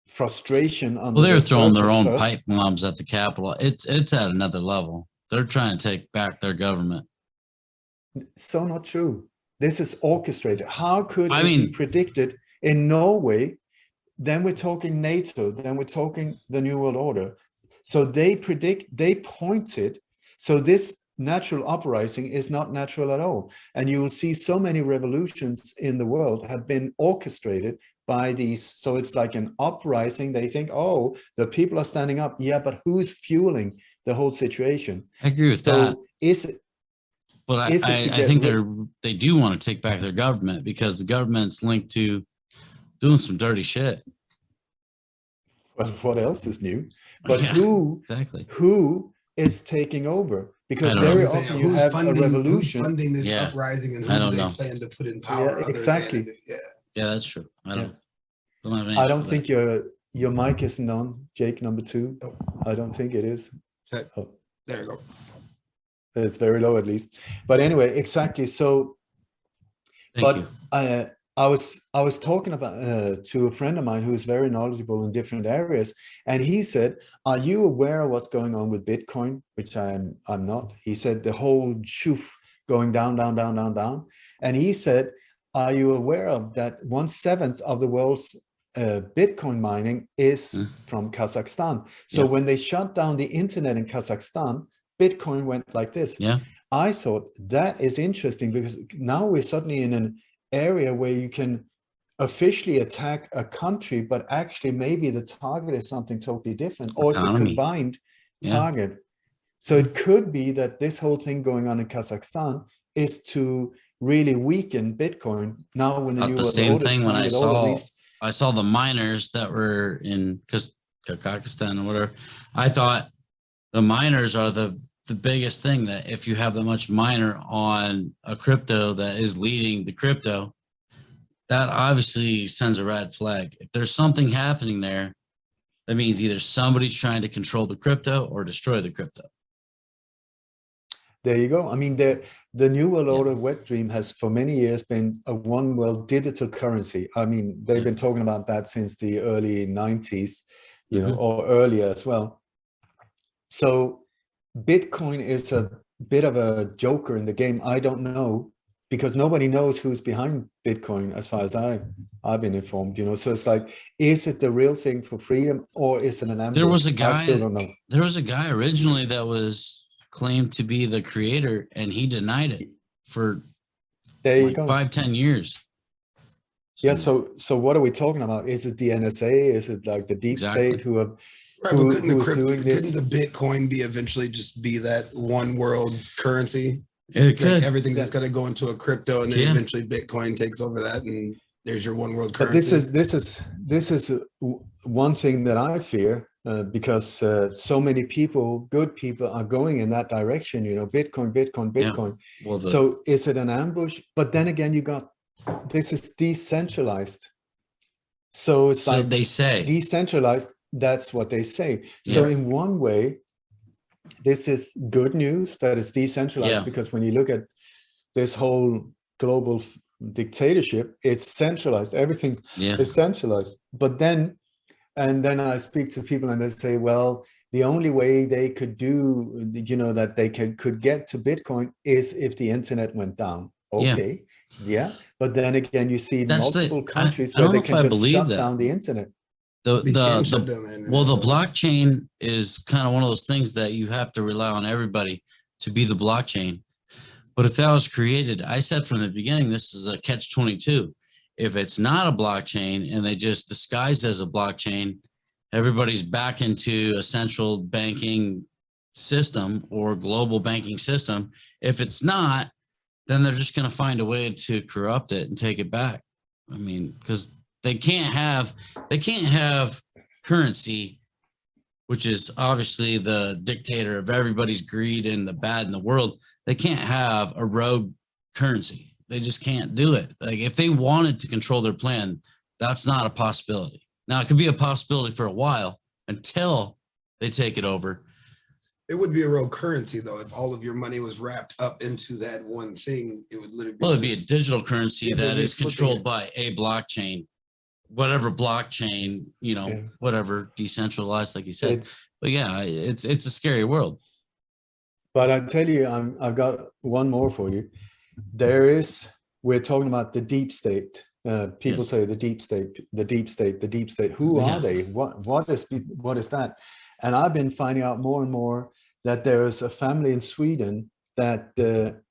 frustration on. Well, they're throwing their own pipe bombs at the Capitol. It's at another level. They're trying to take back their government. So not true. This is orchestrated. How could it be predicted in Norway? Then we're talking NATO, then we're talking the New World Order. So they predict, they pointed. So this natural uprising is not natural at all. And you will see so many revolutions in the world have been orchestrated by these. So it's like an uprising. They think, oh, the people are standing up. Yeah, but who's fueling the whole situation? I agree with that. Is it? But I think they do want to take back their government because the government's linked to doing some dirty shit. Well, what else is new? But exactly who is taking over? Because very often you have a revolution. Who's funding this uprising, and who do they plan to put in power? Yeah, exactly. Yeah, that's true. I don't have any. I don't think your mic isn't on, Jake, number 2. Oh. I don't think it is. Okay. Oh. There you go. It's very low, at least. But anyway, exactly. So, Thank you. I was talking about to a friend of mine who's very knowledgeable in different areas, and he said, "Are you aware of what's going on with Bitcoin?" Which I'm not. He said the whole shoof going down, down, down, down, down, and he said, "Are you aware of that 1/7 of the world's Bitcoin mining is from Kazakhstan?" So when they shut down the internet in Kazakhstan, Bitcoin went like this. Yeah, I thought that is interesting because now we're suddenly in an area where you can officially attack a country, but actually maybe the target is something totally different, or it's a combined target. So it could be that this whole thing going on in Kazakhstan is to really weaken Bitcoin. Now when the new the same thing when I saw the miners that were in Kazakhstan or whatever, I thought the miners are the biggest thing, that if you have that much miner on a crypto that is leading the crypto, that obviously sends a red flag. If there's something happening there, that means either somebody's trying to control the crypto or destroy the crypto. There you go. I mean, the New World Order wet dream has for many years been a one world digital currency. I mean, they've been talking about that since the early 90s, you know, or earlier as well. So Bitcoin is a bit of a joker in the game. I don't know, because nobody knows who's behind Bitcoin as far as I've been informed, you know. So it's like, is it the real thing for freedom, or is it an ambush? There was a guy, I still don't know. There was a guy originally that was claimed to be the creator, and he denied it for like 5-10 years. Yeah, so what are we talking about? Is it the NSA? Is it like the deep state who have couldn't the Bitcoin be eventually just be that one world currency? It could. Like everything's just going to go into a crypto, and then eventually Bitcoin takes over that, and there's your one world currency. But this is one thing that I fear, because so many people, good people, are going in that direction. You know, Bitcoin. Yeah. Well, so is it an ambush? But then again, this is decentralized. So it's like they say decentralized. That's what they say. So in one way, this is good news that it's decentralized, because when you look at this whole global dictatorship, it's centralized. Everything is centralized. But then I speak to people and they say, well, the only way they could do, you know, that they could get to Bitcoin is if the internet went down. Okay. Yeah. But then again, you see multiple countries where they can just shut down the internet. We can shut the down the internet. well, the blockchain is kind of one of those things that you have to rely on everybody to be the blockchain. But if that was created, I said from the beginning, this is a catch-22. If it's not a blockchain and they just disguise as a blockchain, everybody's back into a central banking system or global banking system. If it's not, then they're just going to find a way to corrupt it and take it back. I mean, because they can't have currency, which is obviously the dictator of everybody's greed and the bad in the world. They can't have a rogue currency. They just can't do it. Like if they wanted to control their plan, that's not a possibility. Now it could be a possibility for a while until they take it over. It would be a real currency though. If all of your money was wrapped up into that one thing, it would literally be, well, it'd be a digital currency Yeah, that they'd is be controlled flipping by a blockchain, whatever blockchain, you know, Yeah. whatever decentralized, like you said. It- But yeah, it's a scary world. But I tell you, I've got one more for you. We're talking about the deep state. People Yes. say the deep state, the deep state, the deep state. Who Yeah. are they? What is that? And I've been finding out more and more that there is a family in Sweden that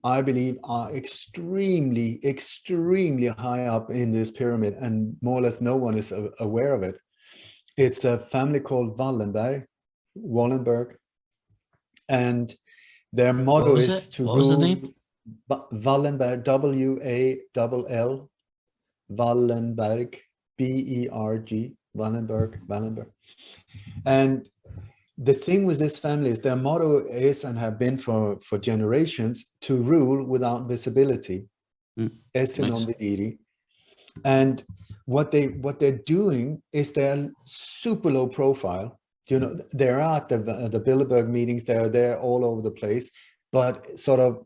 I believe are extremely, extremely high up in this pyramid, and more or less no one is aware of it. It's a family called Wallenberg, and their motto was is it? to What was the rule. name? Wallenberg, Wall, Wallenberg, Berg, Wallenberg. And the thing with this family is their motto is and have been for generations to rule without visibility. Esse non videri. And what they're doing is they're super low profile. You know, they're at the Bilderberg meetings, they're there all over the place, but sort of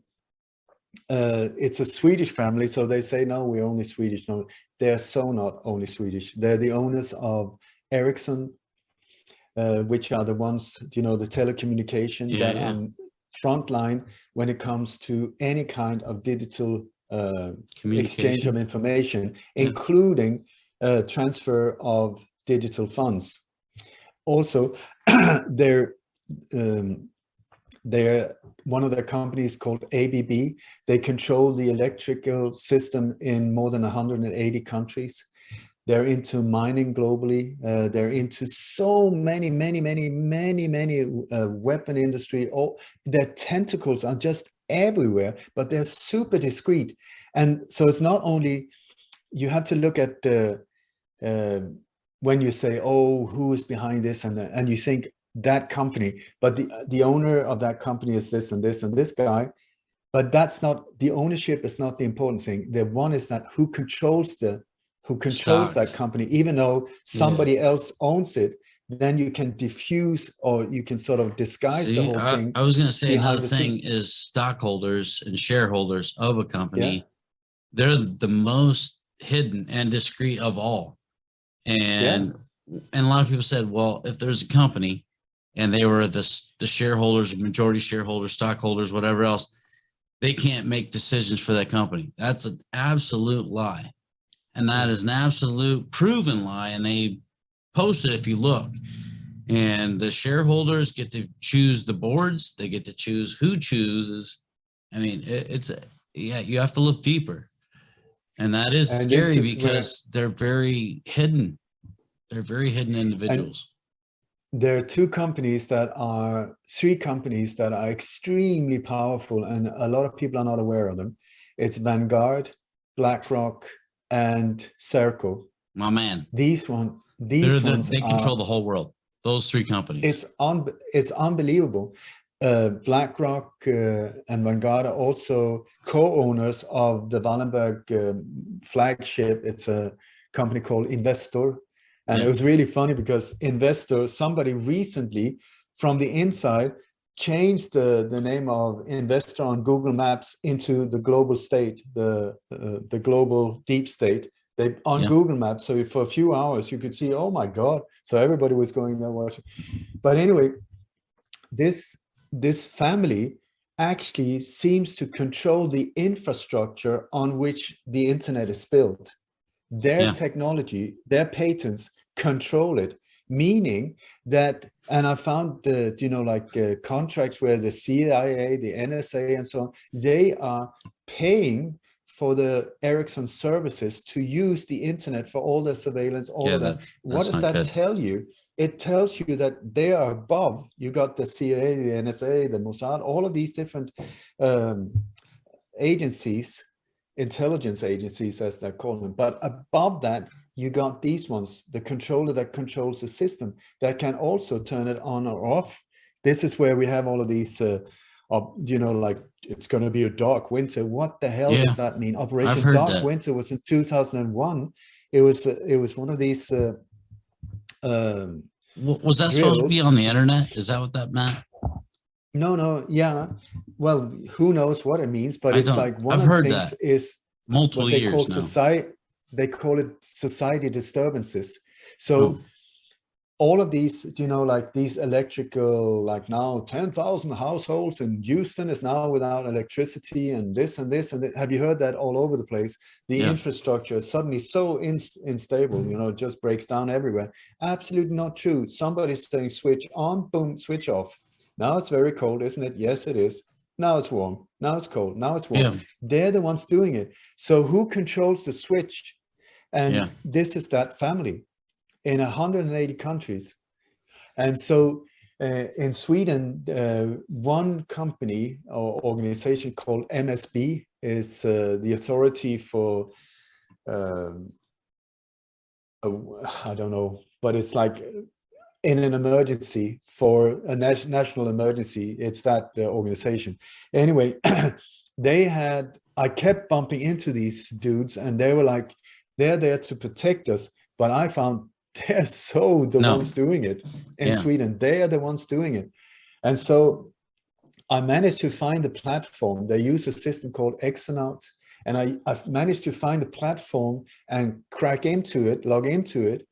it's a Swedish family, so they say no, we're only Swedish. No, they're so not only Swedish. They're the owners of Ericsson, which are the ones, you know, the telecommunication that are frontline when it comes to any kind of digital exchange of information, including transfer of digital funds. Also, they're one of their companies called ABB. They control the electrical system in more than 180 countries. They're into mining globally. They're into so many weapon industry. Their tentacles are just everywhere, but they're super discreet. And so it's not only, you have to look at when you say, oh, who is behind this, and you think that company, but the owner of that company is this and this and this guy. But that's not, the ownership is not the important thing. The one is that who controls that company, even though somebody else owns it, then you can diffuse or you can sort of disguise the whole thing. I was going to say another thing is stockholders and shareholders of a company. They're the most hidden and discreet of all. And a lot of people said, well, if there's a company and they were the shareholders, majority shareholders, stockholders, whatever else, they can't make decisions for that company. That's an absolute lie. And that is an absolute proven lie. And they post it if you look. And the shareholders get to choose the boards. They get to choose who chooses. I mean, you have to look deeper. And that is scary because they're very hidden. They're very hidden individuals. There are three companies that are extremely powerful, and a lot of people are not aware of them. It's Vanguard, BlackRock, and Serco. My man. These ones they control the whole world. Those three companies. It's unbelievable. BlackRock and Vanguard are also co-owners of the Wallenberg flagship. It's a company called Investor. And it was really funny because somebody recently from the inside changed the name of Investor on Google Maps into the global state, the global deep state. Google Maps, so for a few hours you could see, oh my God. So everybody was going there watching. But anyway, this family actually seems to control the infrastructure on which the internet is built. Their technology, their patents control it, meaning that, and I found contracts where the CIA, the NSA, and so on, they are paying for the Ericsson services to use the internet for all their surveillance, all of that. What does that tell you? It tells you that they are above. You got the CIA, the NSA, the Mossad, all of these different agencies, intelligence agencies, as they're called them. But above that, you got these ones, the controller that controls the system, that can also turn it on or off. This is where we have all of these, like it's going to be a dark winter. What the hell does that mean? Operation Dark Winter was in 2001. It was one of these. Was that supposed to be on the internet? Is that what that meant? No, yeah. Well, who knows what it means, but it's like one of the things is multiple years now. Society. They call it society disturbances. So all of these, like these electrical, like now 10,000 households in Houston is now without electricity, and this and this and that. Have you heard that all over the place? The infrastructure is suddenly so unstable, it just breaks down everywhere. Absolutely not true. Somebody's saying switch on, boom, switch off. Now it's very cold, isn't it? Yes, it is. Now it's warm. Now it's cold. Now it's warm. Yeah. They're the ones doing it. So who controls the switch? And this is that family in 180 countries. And so in Sweden, one company or organization called MSB is the authority for, I don't know, but it's like in an emergency, for a national emergency, it's that organization. Anyway, I kept bumping into these dudes, and they were like, they're there to protect us, but I found they're the ones doing it in Sweden. They are the ones doing it. And so I managed to find a platform. They use a system called Exonaut, and I've managed to find a platform and log into it,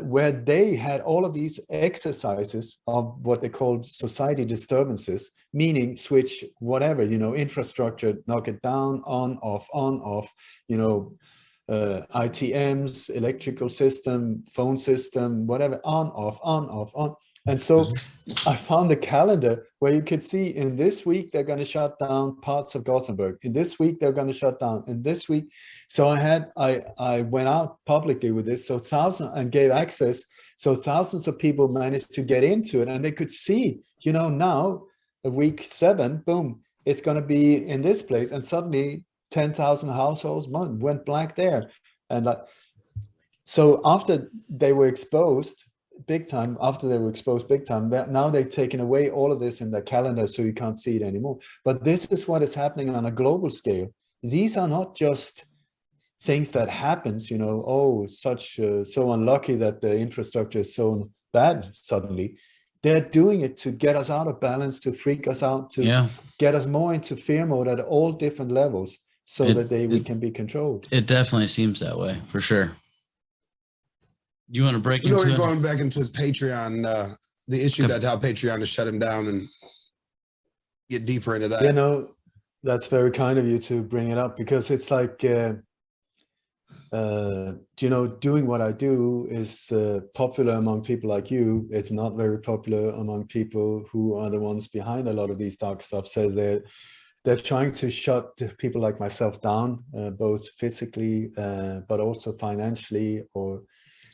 where they had all of these exercises of what they called society disturbances, meaning switch whatever, infrastructure, knock it down, on, off, ITMs, electrical system, phone system, whatever, on, off. And so I found a calendar where you could see in this week, they're going to shut down parts of Gothenburg. In this week, they're going to shut down. In this week. So I went out publicly with this. So and gave access. So thousands of people managed to get into it, and they could see, now week 7, boom, it's going to be in this place. And suddenly 10,000 households went black there. And so after they were exposed big time, now they've taken away all of this in their calendar, so you can't see it anymore. But this is what is happening on a global scale. These are not just things that happens, so unlucky that the infrastructure is so bad suddenly. They're doing it to get us out of balance, to freak us out, to get us more into fear mode at all different levels, so that we can be controlled. It definitely seems that way, for sure. You want to break into you're going back into his Patreon, the issue that how Patreon has shut him down, and get deeper into that. That's very kind of you to bring it up, because it's like, doing what I do is popular among people like you. It's not very popular among people who are the ones behind a lot of these dark stuff. So they're trying to shut people like myself down, both physically, but also financially.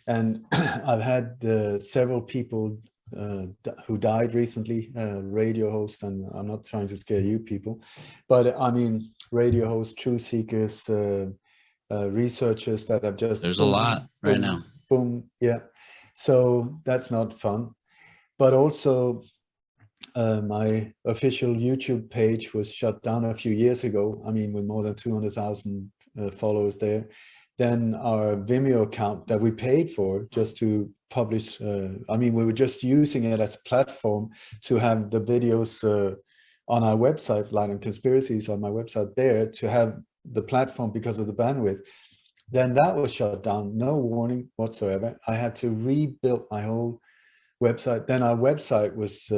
And I've had several people who died recently, radio hosts, and I'm not trying to scare you people, but I mean, radio hosts, truth seekers, researchers that have just— there's a lot right now. Boom, yeah. So that's not fun. But also, my official YouTube page was shut down a few years ago. I mean, with more than 200,000 followers there. Then our Vimeo account that we paid for just to publish, we were just using it as a platform to have the videos on our website, Light and Conspiracies, on my website there, to have the platform because of the bandwidth. Then that was shut down, no warning whatsoever. I had to rebuild my whole website. Then our website was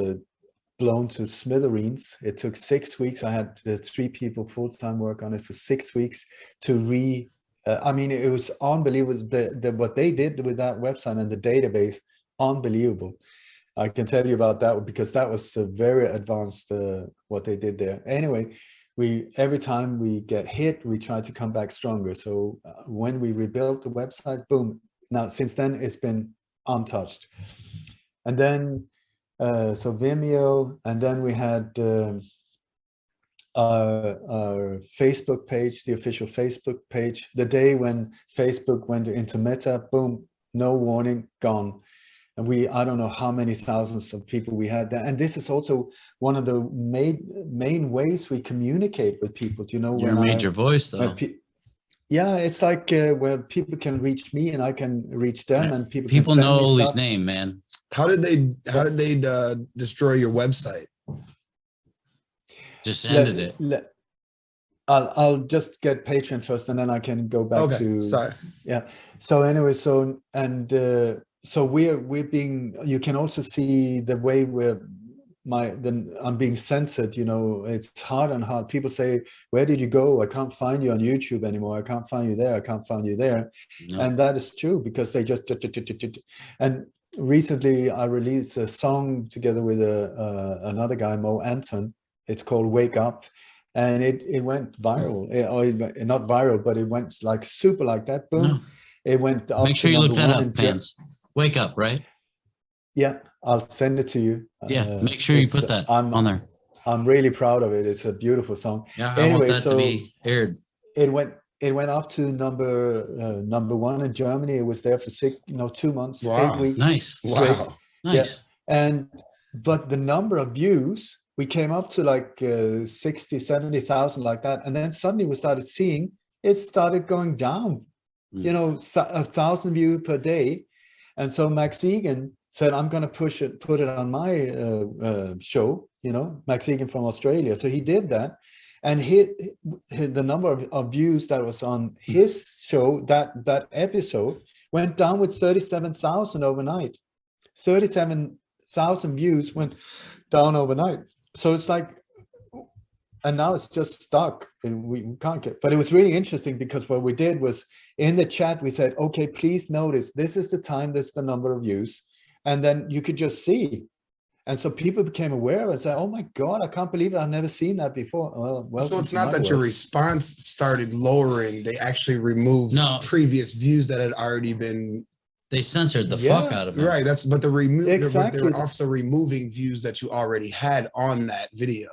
blown to smithereens. It took 6 weeks. I had 3 people full-time work on it for 6 weeks to I mean, it was unbelievable. What they did with that website and the database, unbelievable. I can tell you about that because that was very advanced, what they did there. Anyway, every time we get hit, we try to come back stronger. So when we rebuilt the website, boom. Now, since then, it's been untouched. And then, so Vimeo, and then we had our Facebook page, the official Facebook page. The day when Facebook went into Meta, boom, no warning, gone. And I don't know how many thousands of people we had there. And this is also one of the main ways we communicate with people. You know, You're a major voice, though. Yeah, it's like where people can reach me and I can reach them, and people can know send me Ole's stuff. name, man. How did they destroy your website? Just ended it. I'll just get Patreon first, and then I can go back to. Sorry. Yeah. So anyway, so we're being. You can also see the way I'm being censored. You know, it's hard and hard. People say, "Where did you go? I can't find you on YouTube anymore. I can't find you there. I can't find you there," and that is true because they just. And recently, I released a song together with another guy, Mo Anton. It's called "Wake Up." And it went viral, or not viral, but it went like super like that. Boom. No. It went up. Make sure you look that up, fans. Wake Up, right? Yeah, I'll send it to you. Yeah, make sure you put that on there. I'm really proud of it. It's a beautiful song. Yeah, I want that to be aired. It went up to number 1 in Germany. It was there for 2 months, 8 weeks. Nice. Straight. Wow. Nice. Yeah. But the number of views, we came up to like 60, 70,000 like that. And then suddenly we started seeing it started going down, 1,000 views per day. And so Max Egan said, I'm going to put it on my show, Max Egan from Australia. So he did that. And the number of views that was on his show, that episode, went down with 37,000 overnight. 37,000 views went down overnight. So it's like, and now it's just stuck and we can't get, but it was really interesting because what we did was in the chat, we said, okay, please notice, this is the time, this is the number of views. And then you could just see. And so people became aware and said, oh my God, I can't believe it. I've never seen that before. Well, so it's not that your response started lowering. They actually removed previous views that had already been. They censored the fuck out of it. Right. But they were also removing views that you already had on that video.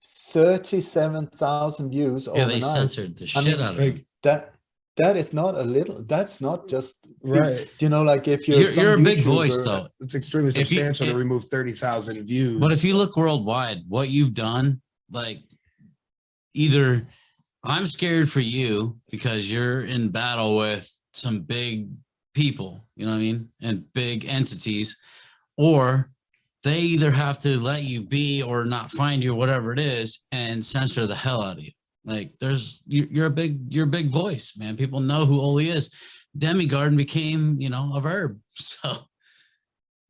37,000 views overnight. They censored the shit out of it. That is not a little. That's not just right. Like if you're a big voice though. It's extremely substantial to remove 30,000 views. But if you look worldwide, what you've done, like either I'm scared for you because you're in battle with some big people, you know what I mean, and big entities, or they either have to let you be or not find you, whatever it is, and censor the hell out of you. Like you're a big voice, man. People know who Ole is. Demigard became, a verb. So,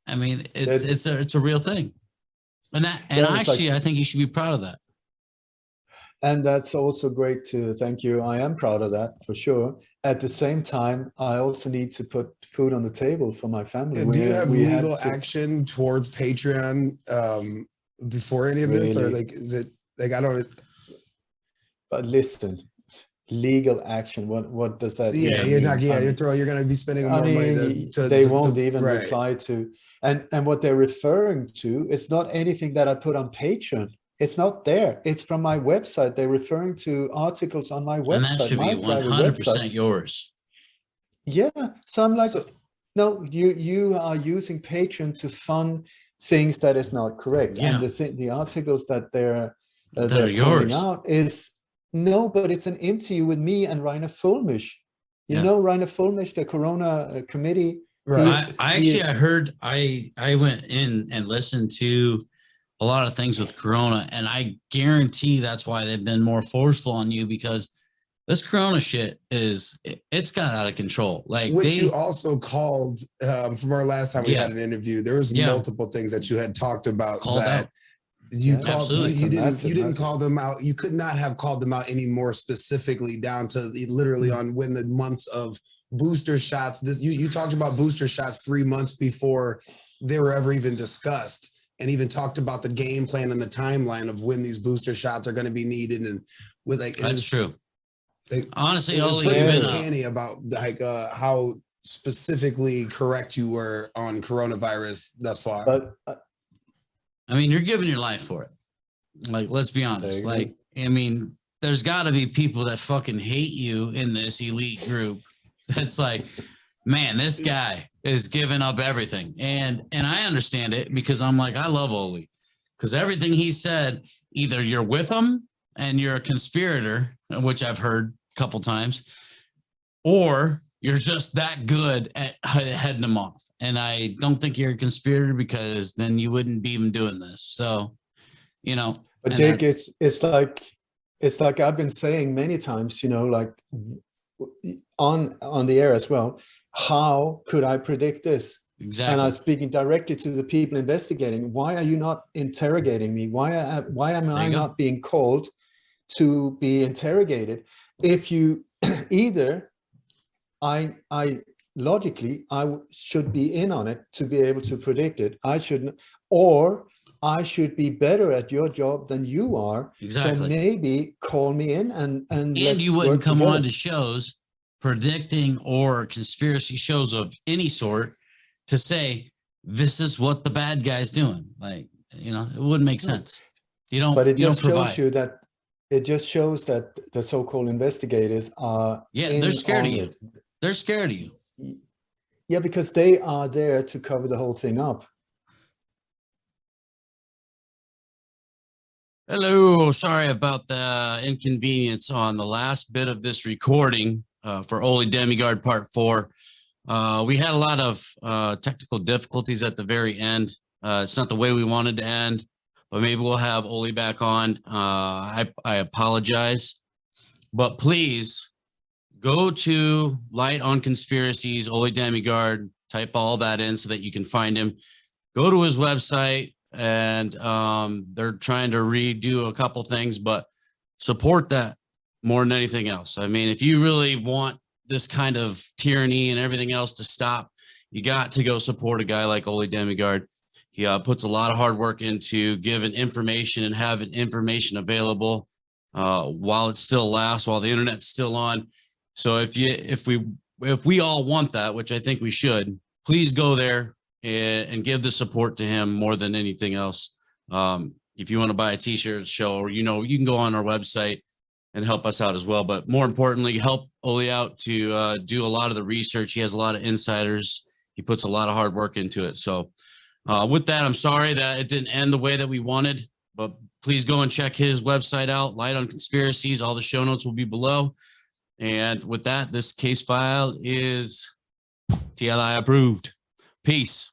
I mean, it's a real thing, and actually, I think you should be proud of that. And that's also great to thank you. I am proud of that for sure. At the same time, I also need to put food on the table for my family. Do you have legal action towards Patreon before any of this, or like is it like I don't? But listen, legal action. What does that mean? You're going to be spending more money. They won't even reply to, and what they're referring to is not anything that I put on Patreon. It's not there. It's from my website. They're referring to articles on my website. And that should be 100% yours. Yeah. So I'm like, no, you are using Patreon to fund things that is not correct. Yeah. And the articles that they're yours out is no, but it's an interview with me and Rainer Fulmisch. You know Rainer Fulmisch, the Corona committee. Right. I went in and listened to a lot of things with Corona, and I guarantee that's why they've been more forceful on you, because this Corona shit it's got out of control. Like you also called from our last time we had an interview. There was multiple things that you had talked about You Yeah, called absolutely. you didn't Massive, you didn't massive. call them out. You could not have called them out any more specifically down to literally on when the months of booster shots. You talked about booster shots 3 months before they were ever even discussed, and even talked about the game plan and the timeline of when these booster shots are going to be needed. And with like That's true. Honestly, it was Ole, pretty you've been uncanny about like how specifically correct you were on coronavirus thus far. But I mean, you're giving your life for it. Like, let's be honest. you Like, I mean, there's got to be people that fucking hate you in this elite group. That's like, man, this guy is giving up everything. And I understand it because I'm like, I love Ole because everything he said, either you're with him and you're a conspirator, which I've heard a couple times, or you're just that good at heading them off. And I don't think you're a conspirator because then you wouldn't be even doing this. So, you know, but and Jake, that's- it's like I've been saying many times, you know, like on the air as well. How could I predict this? exactly. And I was speaking directly to the people investigating. Why are you not interrogating me? Why am I not being called to be interrogated? If you either I logically I should be in on it to be able to predict it. I shouldn't, or I should be better at your job than you are. Exactly. So maybe call me in and you wouldn't work come together. on to shows predicting or conspiracy shows of any sort to say this is what the bad guy's doing. Like, you know, it wouldn't make sense. You don't. But it you just don't provide. shows you that it just shows that the so-called investigators are They're scared of you. it. They're scared of you. Yeah, because they are there to cover the whole thing up. Hello, sorry about the inconvenience on the last bit of this recording for OLE DAMMEGARD Part 4. We had a lot of technical difficulties at the very end. It's not the way we wanted to end, but maybe we'll have Ole back on. I apologize, but please go to Light on Conspiracies, Ole DAMMEGARD, type all that in so that you can find him. Go to his website, and they're trying to redo a couple things, but support that more than anything else. I mean, if you really want this kind of tyranny and everything else to stop, you got to go support a guy like Ole DAMMEGARD. He puts a lot of hard work into giving information and having information available while it still lasts, while the internet's still on. So if we all want that, which I think we should, please go there and give the support to him more than anything else. If you want to buy a t-shirt, show, or, you know, you can go on our website and help us out as well. But more importantly, help Ole out to do a lot of the research. He has a lot of insiders. He puts a lot of hard work into it. So with that, I'm sorry that it didn't end the way that we wanted, but please go and check his website out, Light on Conspiracies. All the show notes will be below. And with that, this case file is TLI approved. Peace.